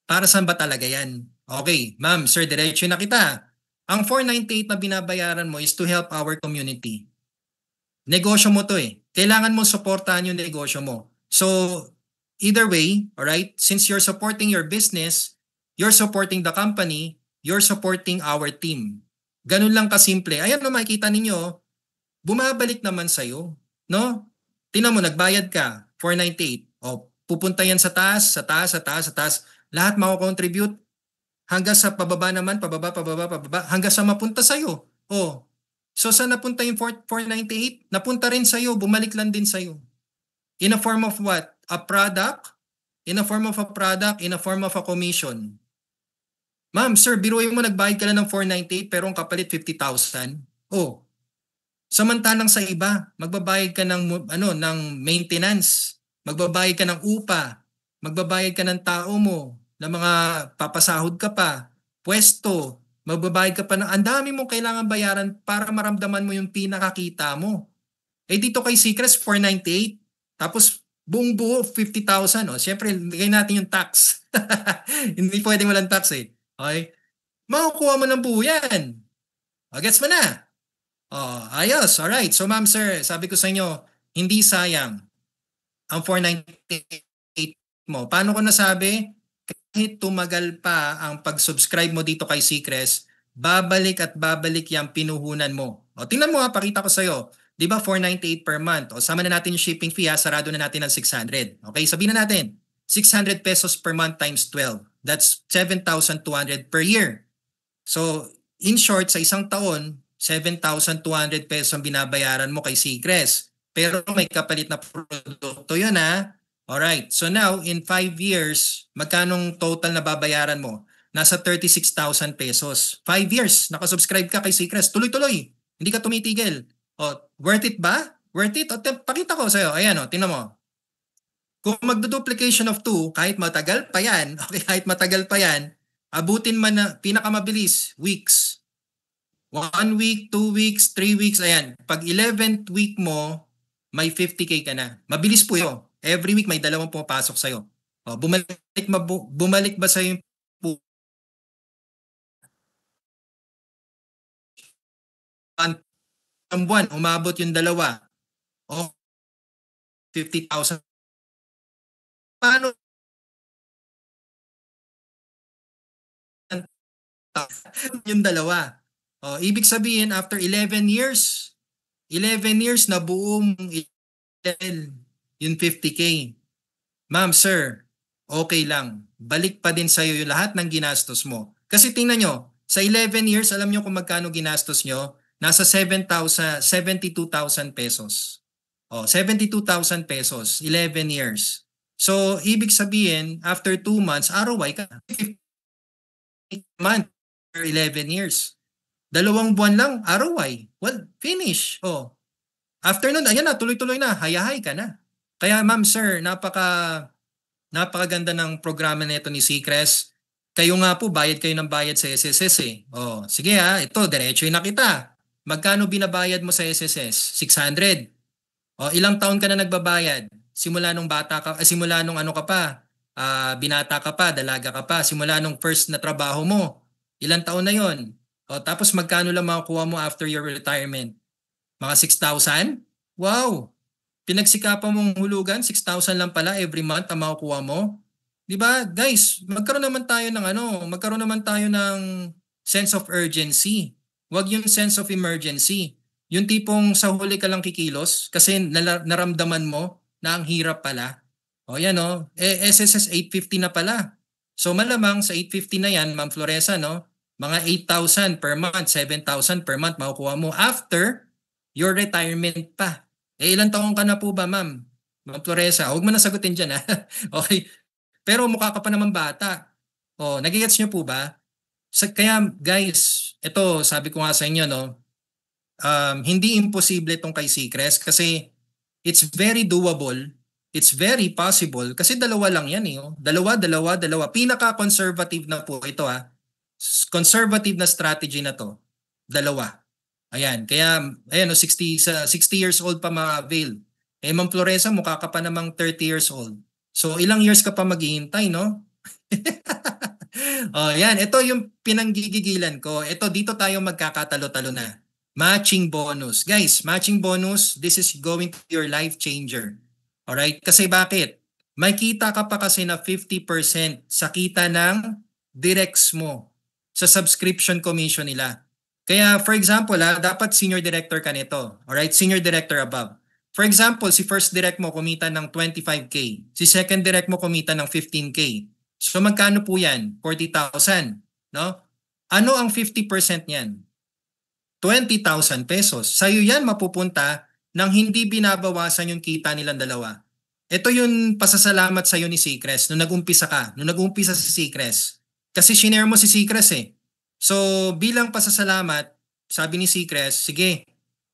A: Para saan ba talaga yan? Okay, ma'am, sir, diretso na kita. Ang 498 na binabayaran mo is to help our community. Negosyo mo to Kailangan mo suportahan yung negosyo mo. So, either way, alright, since you're supporting your business, you're supporting the company, you're supporting our team. Ganun lang kasimple. Ayan na makikita ninyo, bumabalik naman sa'yo. No? Tingnan mo, nagbayad ka, 498. O, pupunta yan sa taas, sa taas, sa taas, sa taas. Lahat mako-contribute hanggang sa pababa naman, pababa, pababa, pababa, hanggang sa mapunta sa'yo. O, so saan napunta yung 498? Napunta rin sa'yo, bumalik lang din sa'yo. In a form of what? A product? In a form of a product, in a form of a commission. Ma'am, sir, biruin mo nagbayad ka lang ng 498 pero ang kapalit 50,000. Oh, samantalang sa iba, magbabayad ka ng maintenance, magbabayad ka ng upa, magbabayad ka ng tao mo, ng mga papasahod ka pa, pwesto, magbabayad ka pa ng ang dami mong kailangan bayaran para maramdaman mo yung pinakakita mo. Eh dito kay Seacrest 498, tapos buong buo 50,000. Oh. Siyempre, bigay natin yung tax. Hindi pwedeng walang tax eh. Okay? Makukuha mo ng buo yan. O, gets mo na? Oh, ayos. Alright. So ma'am, sir, sabi ko sa inyo, hindi sayang ang 498 mo. Paano ko nasabi? Kahit tumagal pa ang pag-subscribe mo dito kay Seacrest, babalik at babalik yung pinuhunan mo. O, tingnan mo ha, pakita ko sa iyo. Di ba 498 per month? O, sama na natin yung shipping fee ha, sarado na natin ng 600. Okay, sabihin na natin, 600 pesos per month times 12. That's 7,200 per year. So, in short, sa isang taon, 7,200 pesos ang binabayaran mo kay Seacrest. Pero may kapalit na produkto yun ha. Alright, so now in 5 years, magkanong total na babayaran mo? Nasa 36,000 pesos. 5 years, nakasubscribe ka kay Seacrest. Tuloy-tuloy, hindi ka tumitigil. O, worth it ba? Worth it? O, pakita ko sa'yo. Ayan o, tingnan mo. Kung magdo-duplication of 2, kahit matagal pa yan, okay, kahit matagal pa yan, abutin man na pinakamabilis, weeks. 1 week, 2 weeks, 3 weeks, ayan. Pag 11th week mo, may 50K ka na. Mabilis po yun. Every week may dalawang pumapasok sa'yo. O, bumalik ba sa'yo yung ang buwan, umabot yung dalawa. O, 50,000. Paano yung dalawa? O, ibig sabihin, after 11 years na buo mong yung 50K. Ma'am, sir, okay lang. Balik pa din sa'yo yung lahat ng ginastos mo. Kasi tingnan nyo, sa 11 years, alam nyo kung magkano ginastos nyo? Nasa 72,000 pesos. Oh, 72,000 pesos, 11 years. So, ibig sabihin, after 2 months, ROI ka. 50 month for 11 years. 2 buwan lang, ROI. Well, finish. Oh. After nun, ayan na, tuloy-tuloy na, hayahay ka na. Kaya ma'am, sir, napakaganda ng programa nito ni Seacrest. Kayo nga po, bayad kayo ng bayad sa SSS eh. Oh, sige ha, ito, diretsoy na kita. Magkano binabayad mo sa SSS? 600. O, ilang taon ka na nagbabayad? Simula nung bata ka, simula nung ano ka pa, binata ka pa, dalaga ka pa, simula nung first na trabaho mo. Ilang taon na yon? O, tapos magkano lang makukuha mo after your retirement? Mga 6,000? Wow! Pinagsikapan mong hulugan, 6,000 lang pala every month ang makukuha mo. 'Di ba? Guys, magkaroon naman tayo ng sense of urgency. Huwag yung sense of emergency. Yung tipong sa huli ka lang kikilos kasi naramdaman mo na ang hirap pala. O yan o, SSS 850 na pala. So malamang sa 850 na yan, Ma'am Floresa, no? Mga 8,000 per month, 7,000 per month makukuha mo after your retirement pa. Eh, ilang taong ka na po ba, ma'am? Ma'am Floresa, huwag mo na sagutin dyan, ha? Okay. Pero mukha ka pa naman bata. O, nagigets nyo po ba? Kaya, guys, ito, sabi ko nga sa inyo, no? Hindi imposible itong kay Seacrest kasi it's very doable. It's very possible kasi dalawa lang yan, eh. Oh. Dalawa. Pinaka-conservative na po ito, ha? Conservative na strategy na to. Dalawa. Ayan, kaya ayan 60 years old pa ma-avail. Eh Ma'am Floresa, mukha ka pa namang 30 years old. So ilang years ka pa maghihintay, no? Oh, yan, ito yung pinanggigigilan ko. Ito dito tayo magkakatalo-talo na. Matching bonus. Guys, matching bonus, this is going to be your life changer. Alright? Kasi bakit? May kita ka pa kasi na 50% sa kita ng directs mo sa subscription commission nila. Kaya for example, dapat senior director ka nito. Alright, senior director above. For example, si first direct mo kumita ng 25K. Si second direct mo kumita ng 15K. So magkano po yan? 40,000. No? Ano ang 50% niyan? 20,000 pesos. Sa'yo yan mapupunta nang hindi binabawasan yung kita nilang dalawa. Ito yung pasasalamat sa'yo ni Seacrest nung nag-umpisa ka. Nung nag-umpisa si Seacrest. Kasi shinare mo si Seacrest eh. So bilang pasasalamat, sabi ni Seacrest, sige,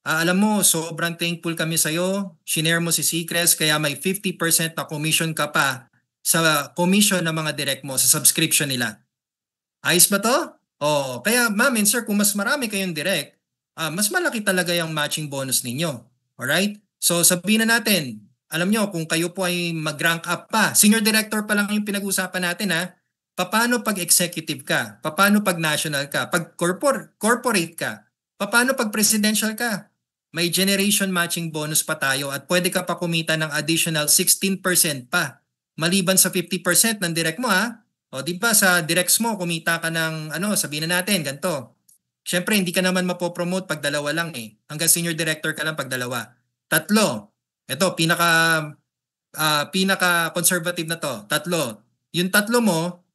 A: alam mo, sobrang thankful kami sa'yo. Shinare mo si Seacrest kaya may 50% na commission ka pa sa commission ng mga direct mo sa subscription nila. Ayos ba to? Oh, kaya ma'am and sir, kung mas marami kayong direct, mas malaki talaga yung matching bonus ninyo. Alright? So sabihin na natin, alam nyo, kung kayo po ay mag-rank up pa, senior director pa lang yung pinag-usapan natin ha, paano pag executive ka? Paano pag national ka? Pag corporate ka? Paano pag presidential ka? May generation matching bonus pa tayo at pwede ka pa kumita ng additional 16% pa. Maliban sa 50% ng direct mo ha. O di ba sa directs mo kumita ka ng sabihin na natin ganito. Syempre hindi ka naman mapopromote pag dalawa lang eh. Hanggang senior director ka lang pag dalawa. Tatlo. Ito pinaka conservative na to. Tatlo. Yung tatlo mo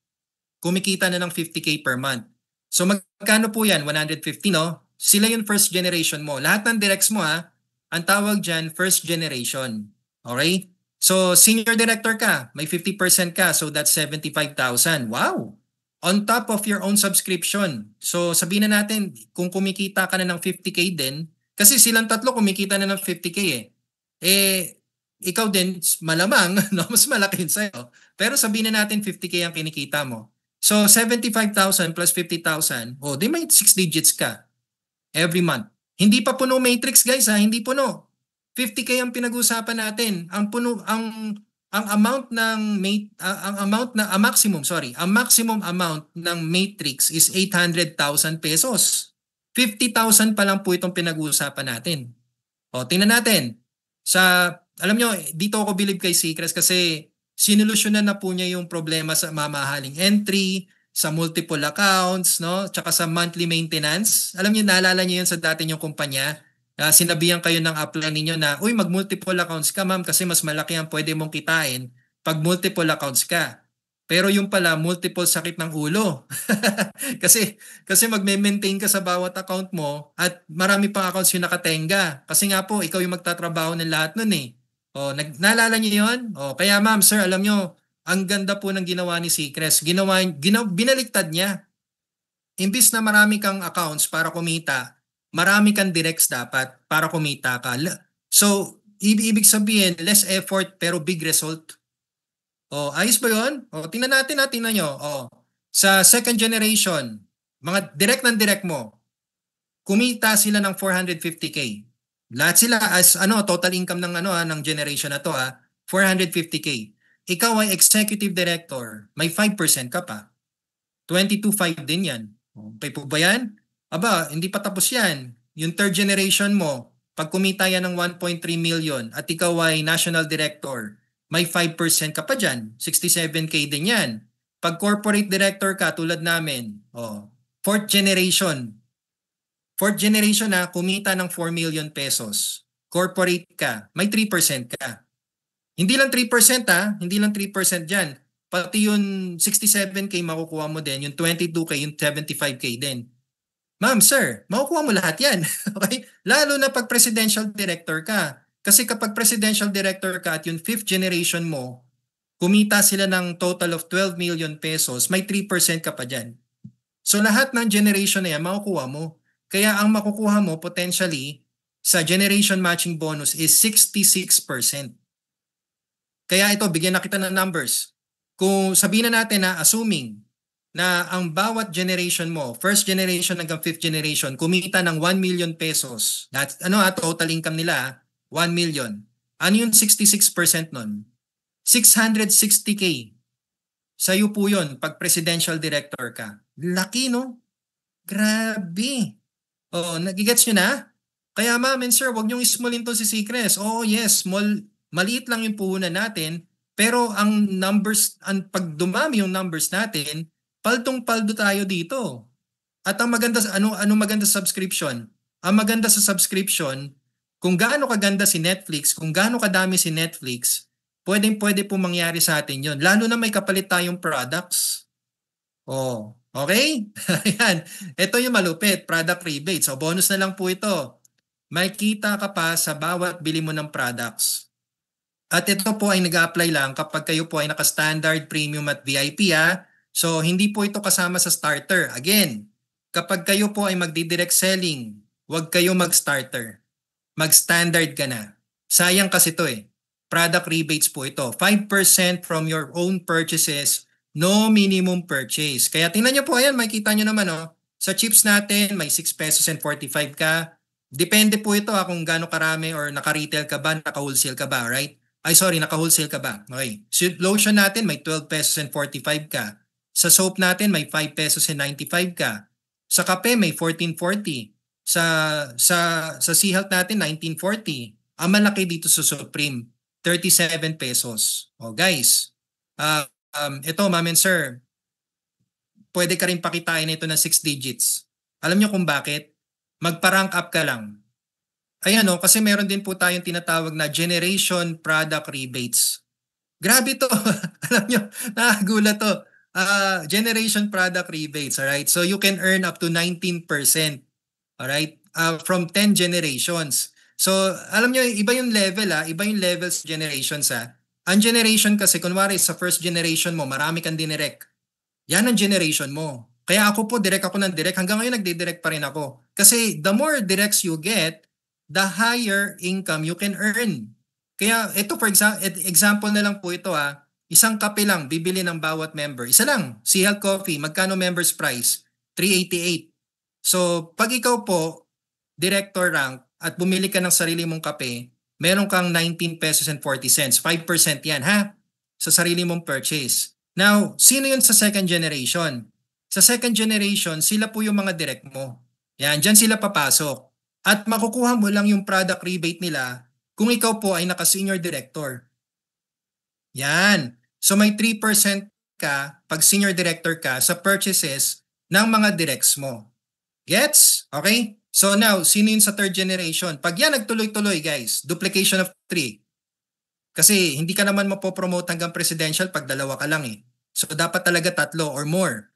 A: kumikita na ng 50K per month. So magkano po yan? 150 no? Sila yung first generation mo. Lahat ng directs mo ha, ang tawag dyan first generation. Okay? So senior director ka, may 50% ka, so that's 75,000. Wow! On top of your own subscription. So sabihin na natin, kung kumikita ka na ng 50K din, kasi silang tatlo kumikita na ng 50K eh. Ikaw din, malamang, no? Mas malaki yun sa'yo. Pero sabihin na natin 50K ang kinikita mo. So 75,000 plus 50,000, di may 6 digits ka every month. Hindi pa puno matrix guys ha, hindi puno. 50K ang pinag-usapan natin. Ang amount ng ang maximum amount ng matrix is 800,000 pesos. 50,000 pa lang po itong pinag-uusapan natin. Tingnan natin. Alam nyo, dito ako believe kay Seacrest kasi sinolusyonan na po niya yung problema sa mamahaling entry, sa multiple accounts, no? Tsaka sa monthly maintenance. Alam niyo, naalala niyo yun sa dati niyong kumpanya. Sinabihan kayo ng upline ninyo na, uy, mag-multiple accounts ka ma'am kasi mas malaki ang pwede mong kitain pag multiple accounts ka. Pero yung pala, multiple sakit ng ulo. kasi magme-maintain ka sa bawat account mo at marami pang accounts yung nakatenga. Kasi nga po, ikaw yung magtatrabaho ng lahat nun eh. Naalala niyo yun? Kaya ma'am, sir, alam niyo, ang ganda po ng ginawa ni Seacrest. Binaliktad niya. Imbis na marami kang accounts para kumita, marami kang directs dapat para kumita ka. So, ibig sabihin, less effort pero big result. Ayos ba yun? Tingnan natin, tingnan nyo. Sa second generation, mga direct ng direct mo, kumita sila ng 450K. Lahat sila as total income ng generation na to 450K. Ikaw ay executive director, may 5% ka pa. 22.5 din yan. Okay po ba yan? Aba, hindi pa tapos yan. Yung third generation mo, pag kumita yan ng 1.3 million at ikaw ay national director, may 5% ka pa dyan. 67K din yan. Pag corporate director ka, tulad namin, fourth generation. Fourth generation kumita ng 4 million pesos. Corporate ka, may 3% ka. Hindi lang 3% hindi lang 3% dyan. Pati yung 67K makukuha mo din, yung 22K, yung 75K din. Ma'am, sir, makukuha mo lahat yan. Okay? Lalo na pag presidential director ka. Kasi kapag presidential director ka at yung fifth generation mo, kumita sila ng total of 12 million pesos, may 3% ka pa dyan. So lahat ng generation na yan, makukuha mo. Kaya ang makukuha mo potentially sa generation matching bonus is 66%. Kaya ito, bigyan na kita ng numbers. Kung sabihin na natin assuming na ang bawat generation mo, first generation hanggang fifth generation, kumita ng 1 million pesos. That's, total income nila, 1 million. Ano yung 66% nun? 660K. Sa'yo po yun pag presidential director ka. Laki, no? Grabe. Nagigets nyo na? Kaya ma'am and sir, wag niyong ismulin to si Seacrest. Yes, maliit lang yung puhunan natin, pero ang numbers, pag dumami yung numbers natin, paldong-paldo tayo dito. At ang maganda ano maganda sa subscription? Ang maganda sa subscription, kung gaano kaganda si Netflix, kung gaano kadami si Netflix, pwedeng-pwede po mangyari sa atin 'yon. Lalo na may kapalit tayong products. Oh, okay? Ayan. Ito yung malupit, product rebates. So bonus na lang po ito. May kita ka pa sa bawat bili mo ng products. At ito po ay nag-a-apply lang kapag kayo po ay naka-standard, premium at VIP ha. So hindi po ito kasama sa starter. Again, kapag kayo po ay magdi-direct selling, huwag kayo mag-starter. Mag-standard ka na. Sayang kasi ito eh. Product rebates po ito. 5% from your own purchases, no minimum purchase. Kaya tingnan nyo po, ayan, makikita nyo naman oh. Sa chips natin, may 6 pesos and 45 ka. Depende po ito kung gaano karami or naka-retail ka ba, naka-wholesale ka ba, right? Ay sorry, naka-wholesale ka ba? Okay. So, lotion natin, may 12 pesos and 45 ka. Sa soap natin, may 5 pesos and 95 ka. Sa kape, may 14.40. Sa Sea Health natin 1940. Ang malaki dito sa Supreme 37 pesos. Oh guys, ito ma'am and sir, pwede ka rin pakitain ito ng 6 digits. Alam niyo kung bakit? Magpa-rank up ka lang. Ayan oh, kasi meron din po tayong tinatawag na generation product rebates. Grabe to. Alam niyo, nakagulat to. Generation product rebates, alright? So you can earn up to 19%. Alright? From 10 generations. So, alam nyo, iba yung level iba yung levels generations Ang generation kasi, kunwari sa first generation mo, marami kang dinirect. Yan ang generation mo. Kaya ako po, direct ako ng direct. Hanggang ngayon, nagdidirect pa rin ako. Kasi the more directs you get, the higher income you can earn. Kaya ito, for example na lang po ito isang kape lang, bibili ng bawat member. Isa lang, Sea Health Coffee. Magkano members price? 388. So, pag ikaw po, director rank, at bumili ka ng sarili mong kape, meron kang 19 pesos and 40 cents. 5% yan, ha? Sa sarili mong purchase. Now, sino yun sa second generation? Sa second generation, sila po yung mga direct mo. Yan, dyan sila papasok. At makukuha mo lang yung product rebate nila kung ikaw po ay naka-senior director. Yan. So may 3% ka pag senior director ka sa purchases ng mga directs mo. Gets? Okay? So now, sino yun sa third generation? Pag yan nagtuloy-tuloy guys, duplication of 3. Kasi hindi ka naman mapopromote hanggang presidential pag dalawa ka lang eh. So dapat talaga 3 or more.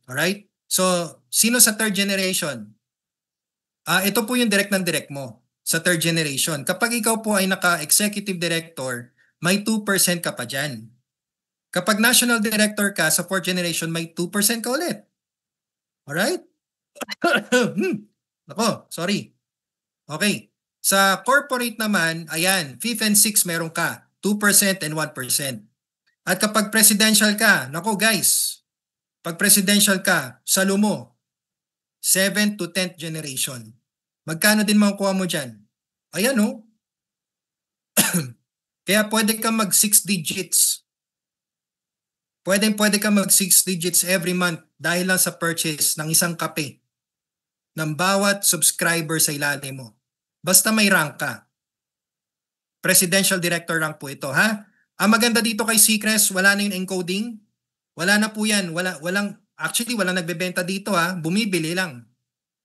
A: Alright? So, sino sa third generation? Ito po yung direct ng direct mo sa third generation. Kapag ikaw po ay naka-executive director, may 2% ka pa dyan. Kapag national director ka sa fourth generation, may 2% ka ulit. Alright? Ako, sorry. Okay. Sa corporate naman, ayan, fifth and sixth meron ka, 2% and 1%. At kapag presidential ka, nako guys, pag presidential ka, salo mo, 7th to 10th generation. Magkano din makukuha mo dyan? Ayan oh. Kaya pwede ka mag 6 digits. Pwede ka mag 6 digits every month dahil lang sa purchase ng isang kape ng bawat subscriber sa ilalim mo. Basta may rank ka. Presidential director rank po ito, ha? Ang maganda dito kay Seacrest, wala na yung encoding. Wala na po yan. Walang nagbebenta dito, ha? Bumibili lang.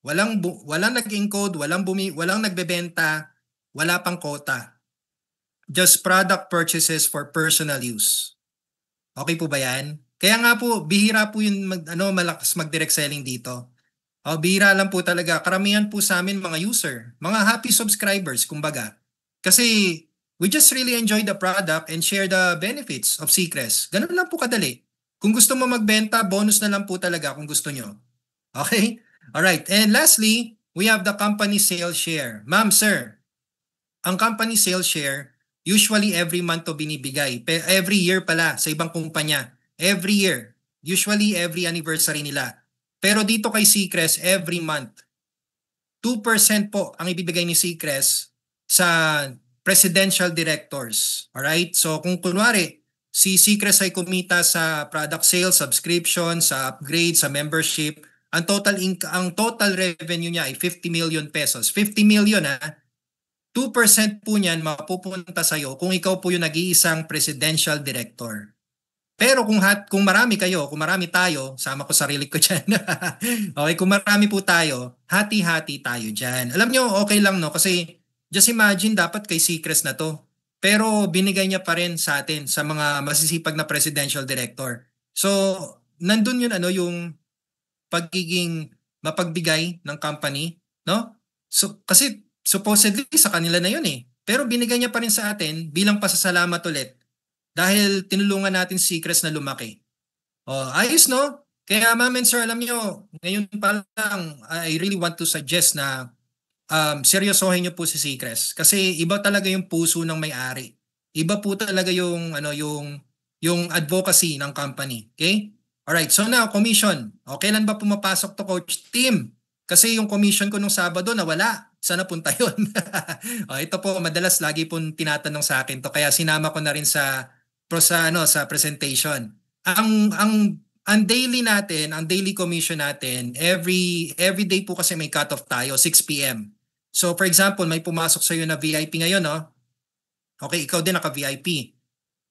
A: Walang nag-encode, walang nagbebenta, wala pang quota. Just product purchases for personal use. Okay po ba yan? Kaya nga po, bihira po yung malakas mag-direct selling dito. Bihira lang po talaga. Karamihan po sa amin mga user, mga happy subscribers, kumbaga. Kasi we just really enjoy the product and share the benefits of Seacrest. Ganun lang po kadali. Kung gusto mo magbenta, bonus na lang po talaga kung gusto nyo. Okay? Alright. And lastly, we have the company sales share. Ma'am, sir, ang company sales share, usually every month to binibigay. Every year pala sa ibang kumpanya. Every year. Usually every anniversary nila. Pero dito kay Seacrest, every month. 2% po ang ibibigay ni Seacrest sa presidential directors. Alright? So kung kunwari, si Seacrest ay kumita sa product sales, subscription, sa upgrade, sa membership, ang total revenue niya ay 50 million pesos. 50 million 2% po niyan mapupunta sa'yo kung ikaw po yung nag-iisang presidential director. Pero kung marami kayo, kung marami tayo, sama ko sarili ko diyan. Okay, kung marami po tayo, hati-hati tayo diyan. Alam nyo, okay lang no kasi just imagine dapat kay Seacrest na to. Pero binigay niya pa rin sa atin sa mga masisipag na presidential director. So, nandun yun yung pagiging mapagbigay ng company, no? So kasi supposedly sa kanila na yun eh. Pero binigay niya pa rin sa atin bilang pasasalamat ulit dahil tinulungan natin si Chris na lumaki. Oh, ayos no? Kaya ma'am and sir, alam niyo, ngayon pa lang, I really want to suggest na seryosohin niyo po si Seacrest kasi iba talaga yung puso ng may-ari. Iba po talaga yung yung advocacy ng company, okay? All right, so now commission. O kailan ba pumapasok to coach team? Kasi yung commission ko nung Sabado nawala. Saan napunta yun? O, ito po madalas lagi pong tinatanong sa akin to kaya sinama ko na rin sa presentation. Ang daily natin, ang daily commission natin, every day po kasi may cut-off tayo, 6 p.m. So for example, may pumasok sa iyo na VIP ngayon, no? Okay, ikaw din naka-VIP.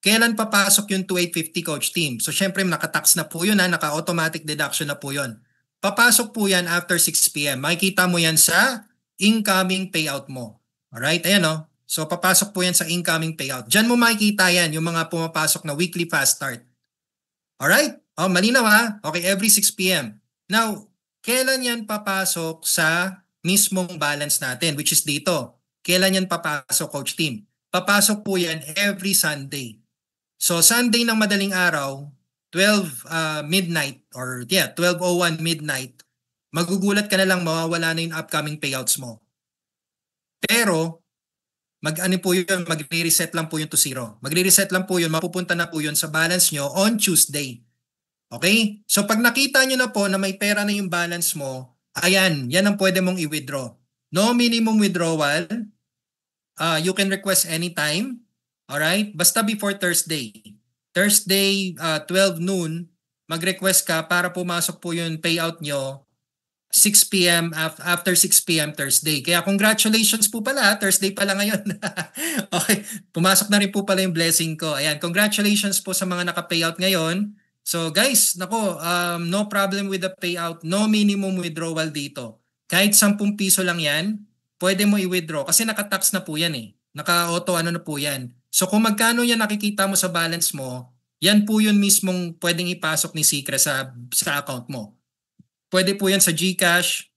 A: Kailan papasok yung 2850 coach team? So syempre naka-tax na po yun, naka-automatic deduction na po yun. Papasok po yan after 6 p.m. Makikita mo yan sa incoming payout mo. Alright, ayan no? So papasok po yan sa incoming payout. Diyan mo makikita yan, yung mga pumapasok na weekly fast start. Alright? Oh, malinaw ha? Okay, every 6 p.m. Now, kailan yan papasok sa mismong balance natin, which is dito? Kailan yan papasok, coach team? Papasok po yan every Sunday. So, Sunday ng madaling araw, 12 midnight, or 12:01 midnight, magugulat ka na lang mawawala na yung upcoming payouts mo. Pero, magre-reset lang po yun to zero. Magre-reset lang po yun, mapupunta na po yun sa balance nyo on Tuesday. Okay? So pag nakita nyo na po na may pera na yung balance mo, ayan, yan ang pwede mong i-withdraw. No minimum withdrawal. You can request anytime. Alright? Basta before Thursday. Thursday, 12 noon, mag-request ka para pumasok po yung payout nyo 6 p.m. after 6 p.m. Thursday. Kaya congratulations po pala, Thursday pala ngayon. Okay, pumasok na rin po pala yung blessing ko. Ayan, congratulations po sa mga naka-payout ngayon. So guys, nako, no problem with the payout, no minimum withdrawal dito. Kahit 10 piso lang yan, pwede mo i-withdraw kasi naka-tax na po yan eh. Naka-auto na po yan. So kung magkano yan nakikita mo sa balance mo, yan po yun mismong pwedeng ipasok ni Seacrest sa account mo. Pwede po yan sa GCash,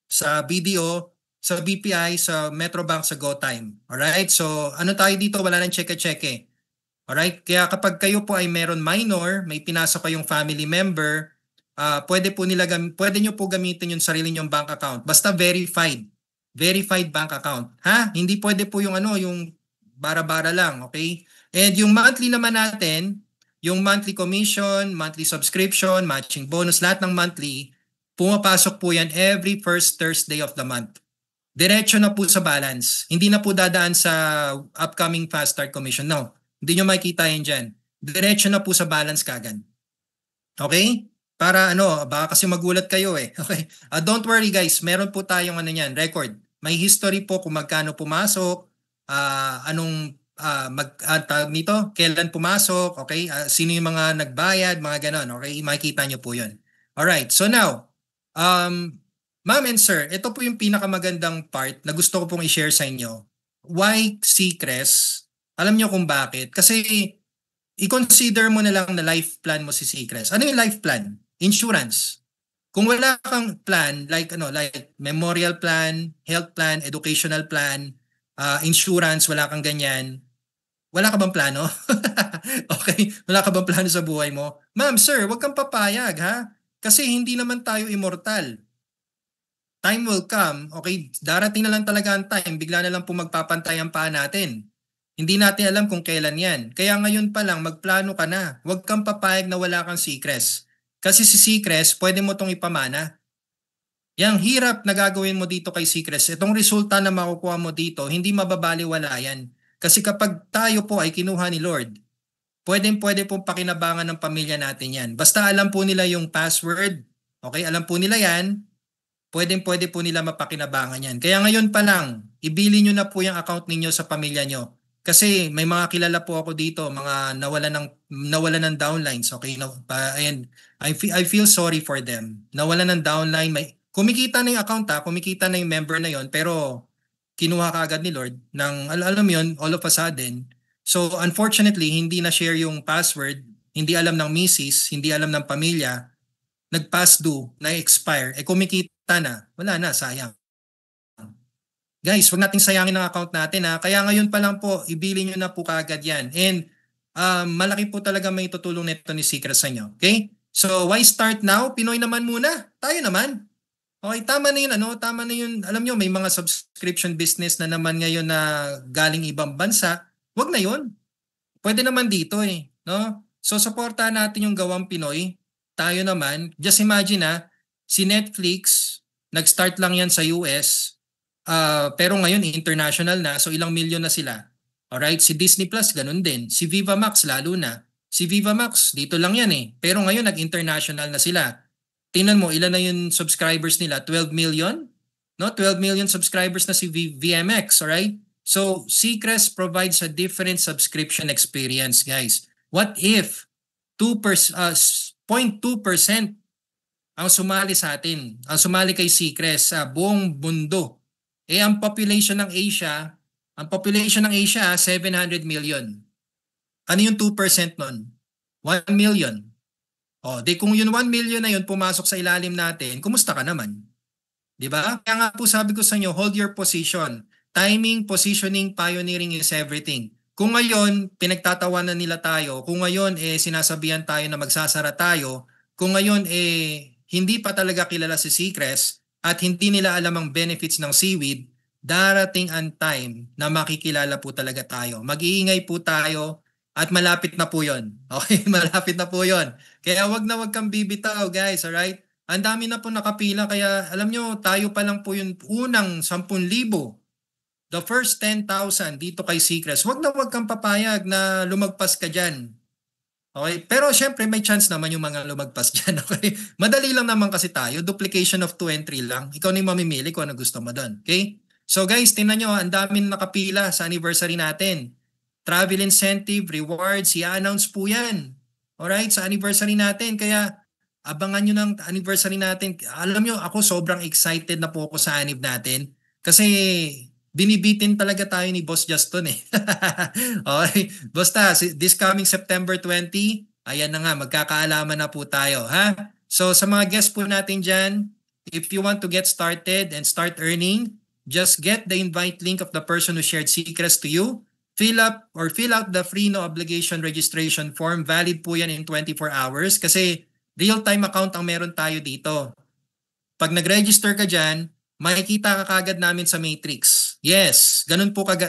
A: sa BDO, sa BPI, sa Metrobank, sa GoTime. Alright? So, ano tayo dito? Wala nang cheque-cheque. Alright? Kaya kapag kayo po ay meron minor, may pinasa kayong family member, pwede nyo po gamitin yung sarili nyong bank account. Basta verified. Verified bank account. Ha? Hindi pwede po yung yung bara-bara lang. Okay? And yung monthly naman natin, yung monthly commission, monthly subscription, matching bonus, lahat ng monthly, pumapasok po yan every first Thursday of the month. Diretso na po sa balance. Hindi na po dadaan sa upcoming fast start commission. No, hindi nyo makikita yan dyan. Diretso na po sa balance kagad. Okay? Para baka kasi magulat kayo eh. Okay? Don't worry guys, meron po tayong record. May history po kung magkano pumasok, tawag nito, kailan pumasok, okay? Sino yung mga nagbayad, mga ganon, okay? Makikita nyo po yun. Alright, so now, ma'am and sir, ito po yung pinakamagandang part na gusto ko pong i-share sa inyo. Why Seacrest? Alam nyo kung bakit? Kasi i-consider mo na lang na life plan mo si Seacrest. Ano yung life plan? Insurance. Kung wala kang plan, like memorial plan, health plan, educational plan, insurance, wala kang ganyan, wala ka bang plano? Okay, wala ka bang plano sa buhay mo? Ma'am, sir, wag kang papayag ha? Kasi hindi naman tayo immortal. Time will come, okay, darating na lang talaga ang time, bigla na lang po magpapantay ang paa natin. Hindi natin alam kung kailan yan. Kaya ngayon pa lang, magplano ka na. Huwag kang papayag na wala kang Seacrest. Kasi si Seacrest, pwede mo itong ipamana. Yang hirap na gagawin mo dito kay Seacrest, itong resulta na makukuha mo dito, hindi mababaliwala yan. Kasi kapag tayo po ay kinuha ni Lord, pwede pong pakinabangan ng pamilya natin yan. Basta alam po nila yung password, okay, alam po nila yan, pwede po nila mapakinabangan yan. Kaya ngayon pa lang, ibili nyo na po yung account ninyo sa pamilya nyo. Kasi may mga kilala po ako dito, mga nawalan ng downlines, okay? No, and I feel sorry for them. Nawalan ng downline, may kumikita na yung account kumikita na yung member na yon, pero kinuha kaagad ni Lord ng alam mo yun, all of a sudden. So unfortunately, hindi na share yung password, hindi alam ng misis, hindi alam ng pamilya, nag-pass due, na-expire, kumikita na, wala na, sayang. Guys, huwag nating sayangin ang account natin Kaya ngayon pa lang po, ibili nyo na po kaagad yan. And malaki po talaga may tutulong nito ni Secret sa inyo. Okay? So, why start now? Pinoy naman muna. Tayo naman. Okay, tama na yun. Tama na yun. Alam nyo, may mga subscription business na naman ngayon na galing ibang bansa. Huwag na yun. Pwede naman dito No? So, supportahan natin yung gawang Pinoy. Tayo naman. Just imagine si Netflix, nag-start lang yan sa US, pero ngayon international na, so ilang milyon na sila. Alright, si Disney Plus ganun din. Si Viva Max lalo na. Si Viva Max dito lang yan pero ngayon nag-international na sila. Tingnan mo ilan na yung subscribers nila, 12 million? No, 12 million subscribers na si VMX, alright? So, Seacrest provides a different subscription experience, guys. What if 0.2% ang sumali sa atin, ang sumali kay Seacrest sa buong mundo? Ang population ng Asia, 700 million. Ano yung 2% nun? 1 million. Kung yung 1 million na yun pumasok sa ilalim natin, kumusta ka naman? Diba? Kaya nga po sabi ko sa inyo, hold your position. Timing, positioning, pioneering is everything. Kung ngayon, pinagtatawanan nila tayo, kung ngayon sinasabihan tayo na magsasara tayo, kung ngayon hindi pa talaga kilala si Seacrest, at hindi nila alam ang benefits ng seaweed, darating ang time na makikilala po talaga tayo. Mag-iingay po tayo at malapit na po yon. Okay, malapit na po yon. Kaya wag kang bibitaw, guys, alright? Ang dami na po nakapila, kaya alam nyo, tayo pa lang po yung unang 10,000. The first 10,000 dito kay Seacrest. Wag kang papayag na lumagpas ka dyan. Okay? Pero syempre may chance naman yung mga lumagpas dyan. Okay? Madali lang naman kasi tayo. Duplication of 2 and 3 lang. Ikaw na yung mamimili kung ano gusto mo doon. Okay? So guys, tingnan nyo, ang daming nakapila sa anniversary natin. Travel incentive, rewards, i-announce po yan. Alright? Sa anniversary natin. Kaya abangan nyo ng anniversary natin. Alam nyo, ako sobrang excited na po ako sa anniv natin. Kasi binibitin talaga tayo ni Boss Justin Okay. Basta, this coming September 20, ayan na nga, magkakaalaman na po tayo. So sa mga guests po natin dyan, if you want to get started and start earning, just get the invite link of the person who shared Seacrest to you. Fill out the free no obligation registration form. Valid po yan in 24 hours kasi real-time account ang meron tayo dito. Pag nag-register ka dyan, makikita ka kagad namin sa Matrix. Yes, ganun po ka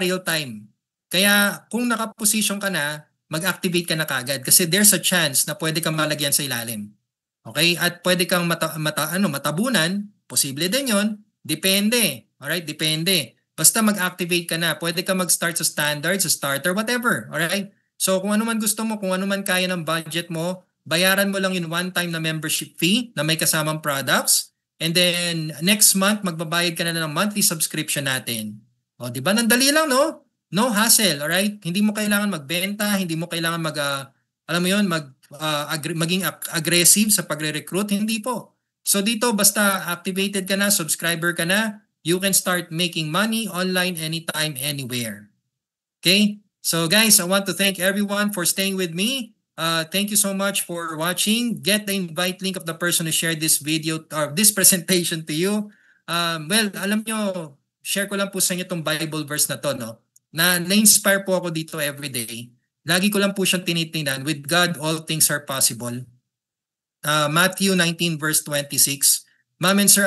A: real time. Kaya kung nakaposition ka na, mag-activate ka na kagad kasi there's a chance na pwede kang malagyan sa ilalim. Okay? At pwede kang matabunan, posible din 'yon. Depende. Alright? Depende. Basta mag-activate ka na. Pwede ka mag-start sa standard, sa starter, whatever. Alright? So kung ano man gusto mo, kung ano man kaya ng budget mo, bayaran mo lang yung one-time na membership fee na may kasamang products. And then next month magbabayad ka na ng monthly subscription natin. Di ba? Nandali lang, no? No hassle, alright? Hindi mo kailangan magbenta, hindi mo kailangan maging aggressive sa pagre-recruit, hindi po. So dito basta activated ka na, subscriber ka na, you can start making money online anytime, anywhere. Okay? So guys, I want to thank everyone for staying with me. Thank you so much for watching. Get the invite link of the person who shared this video or this presentation to you. Well, alam nyo, share ko lang po sa inyo itong Bible verse na to, no? Na-inspire po ako dito every day. Lagi ko lang po siyang tinitingnan. With God, all things are possible. Matthew 19 verse 26. Ma'am and sir,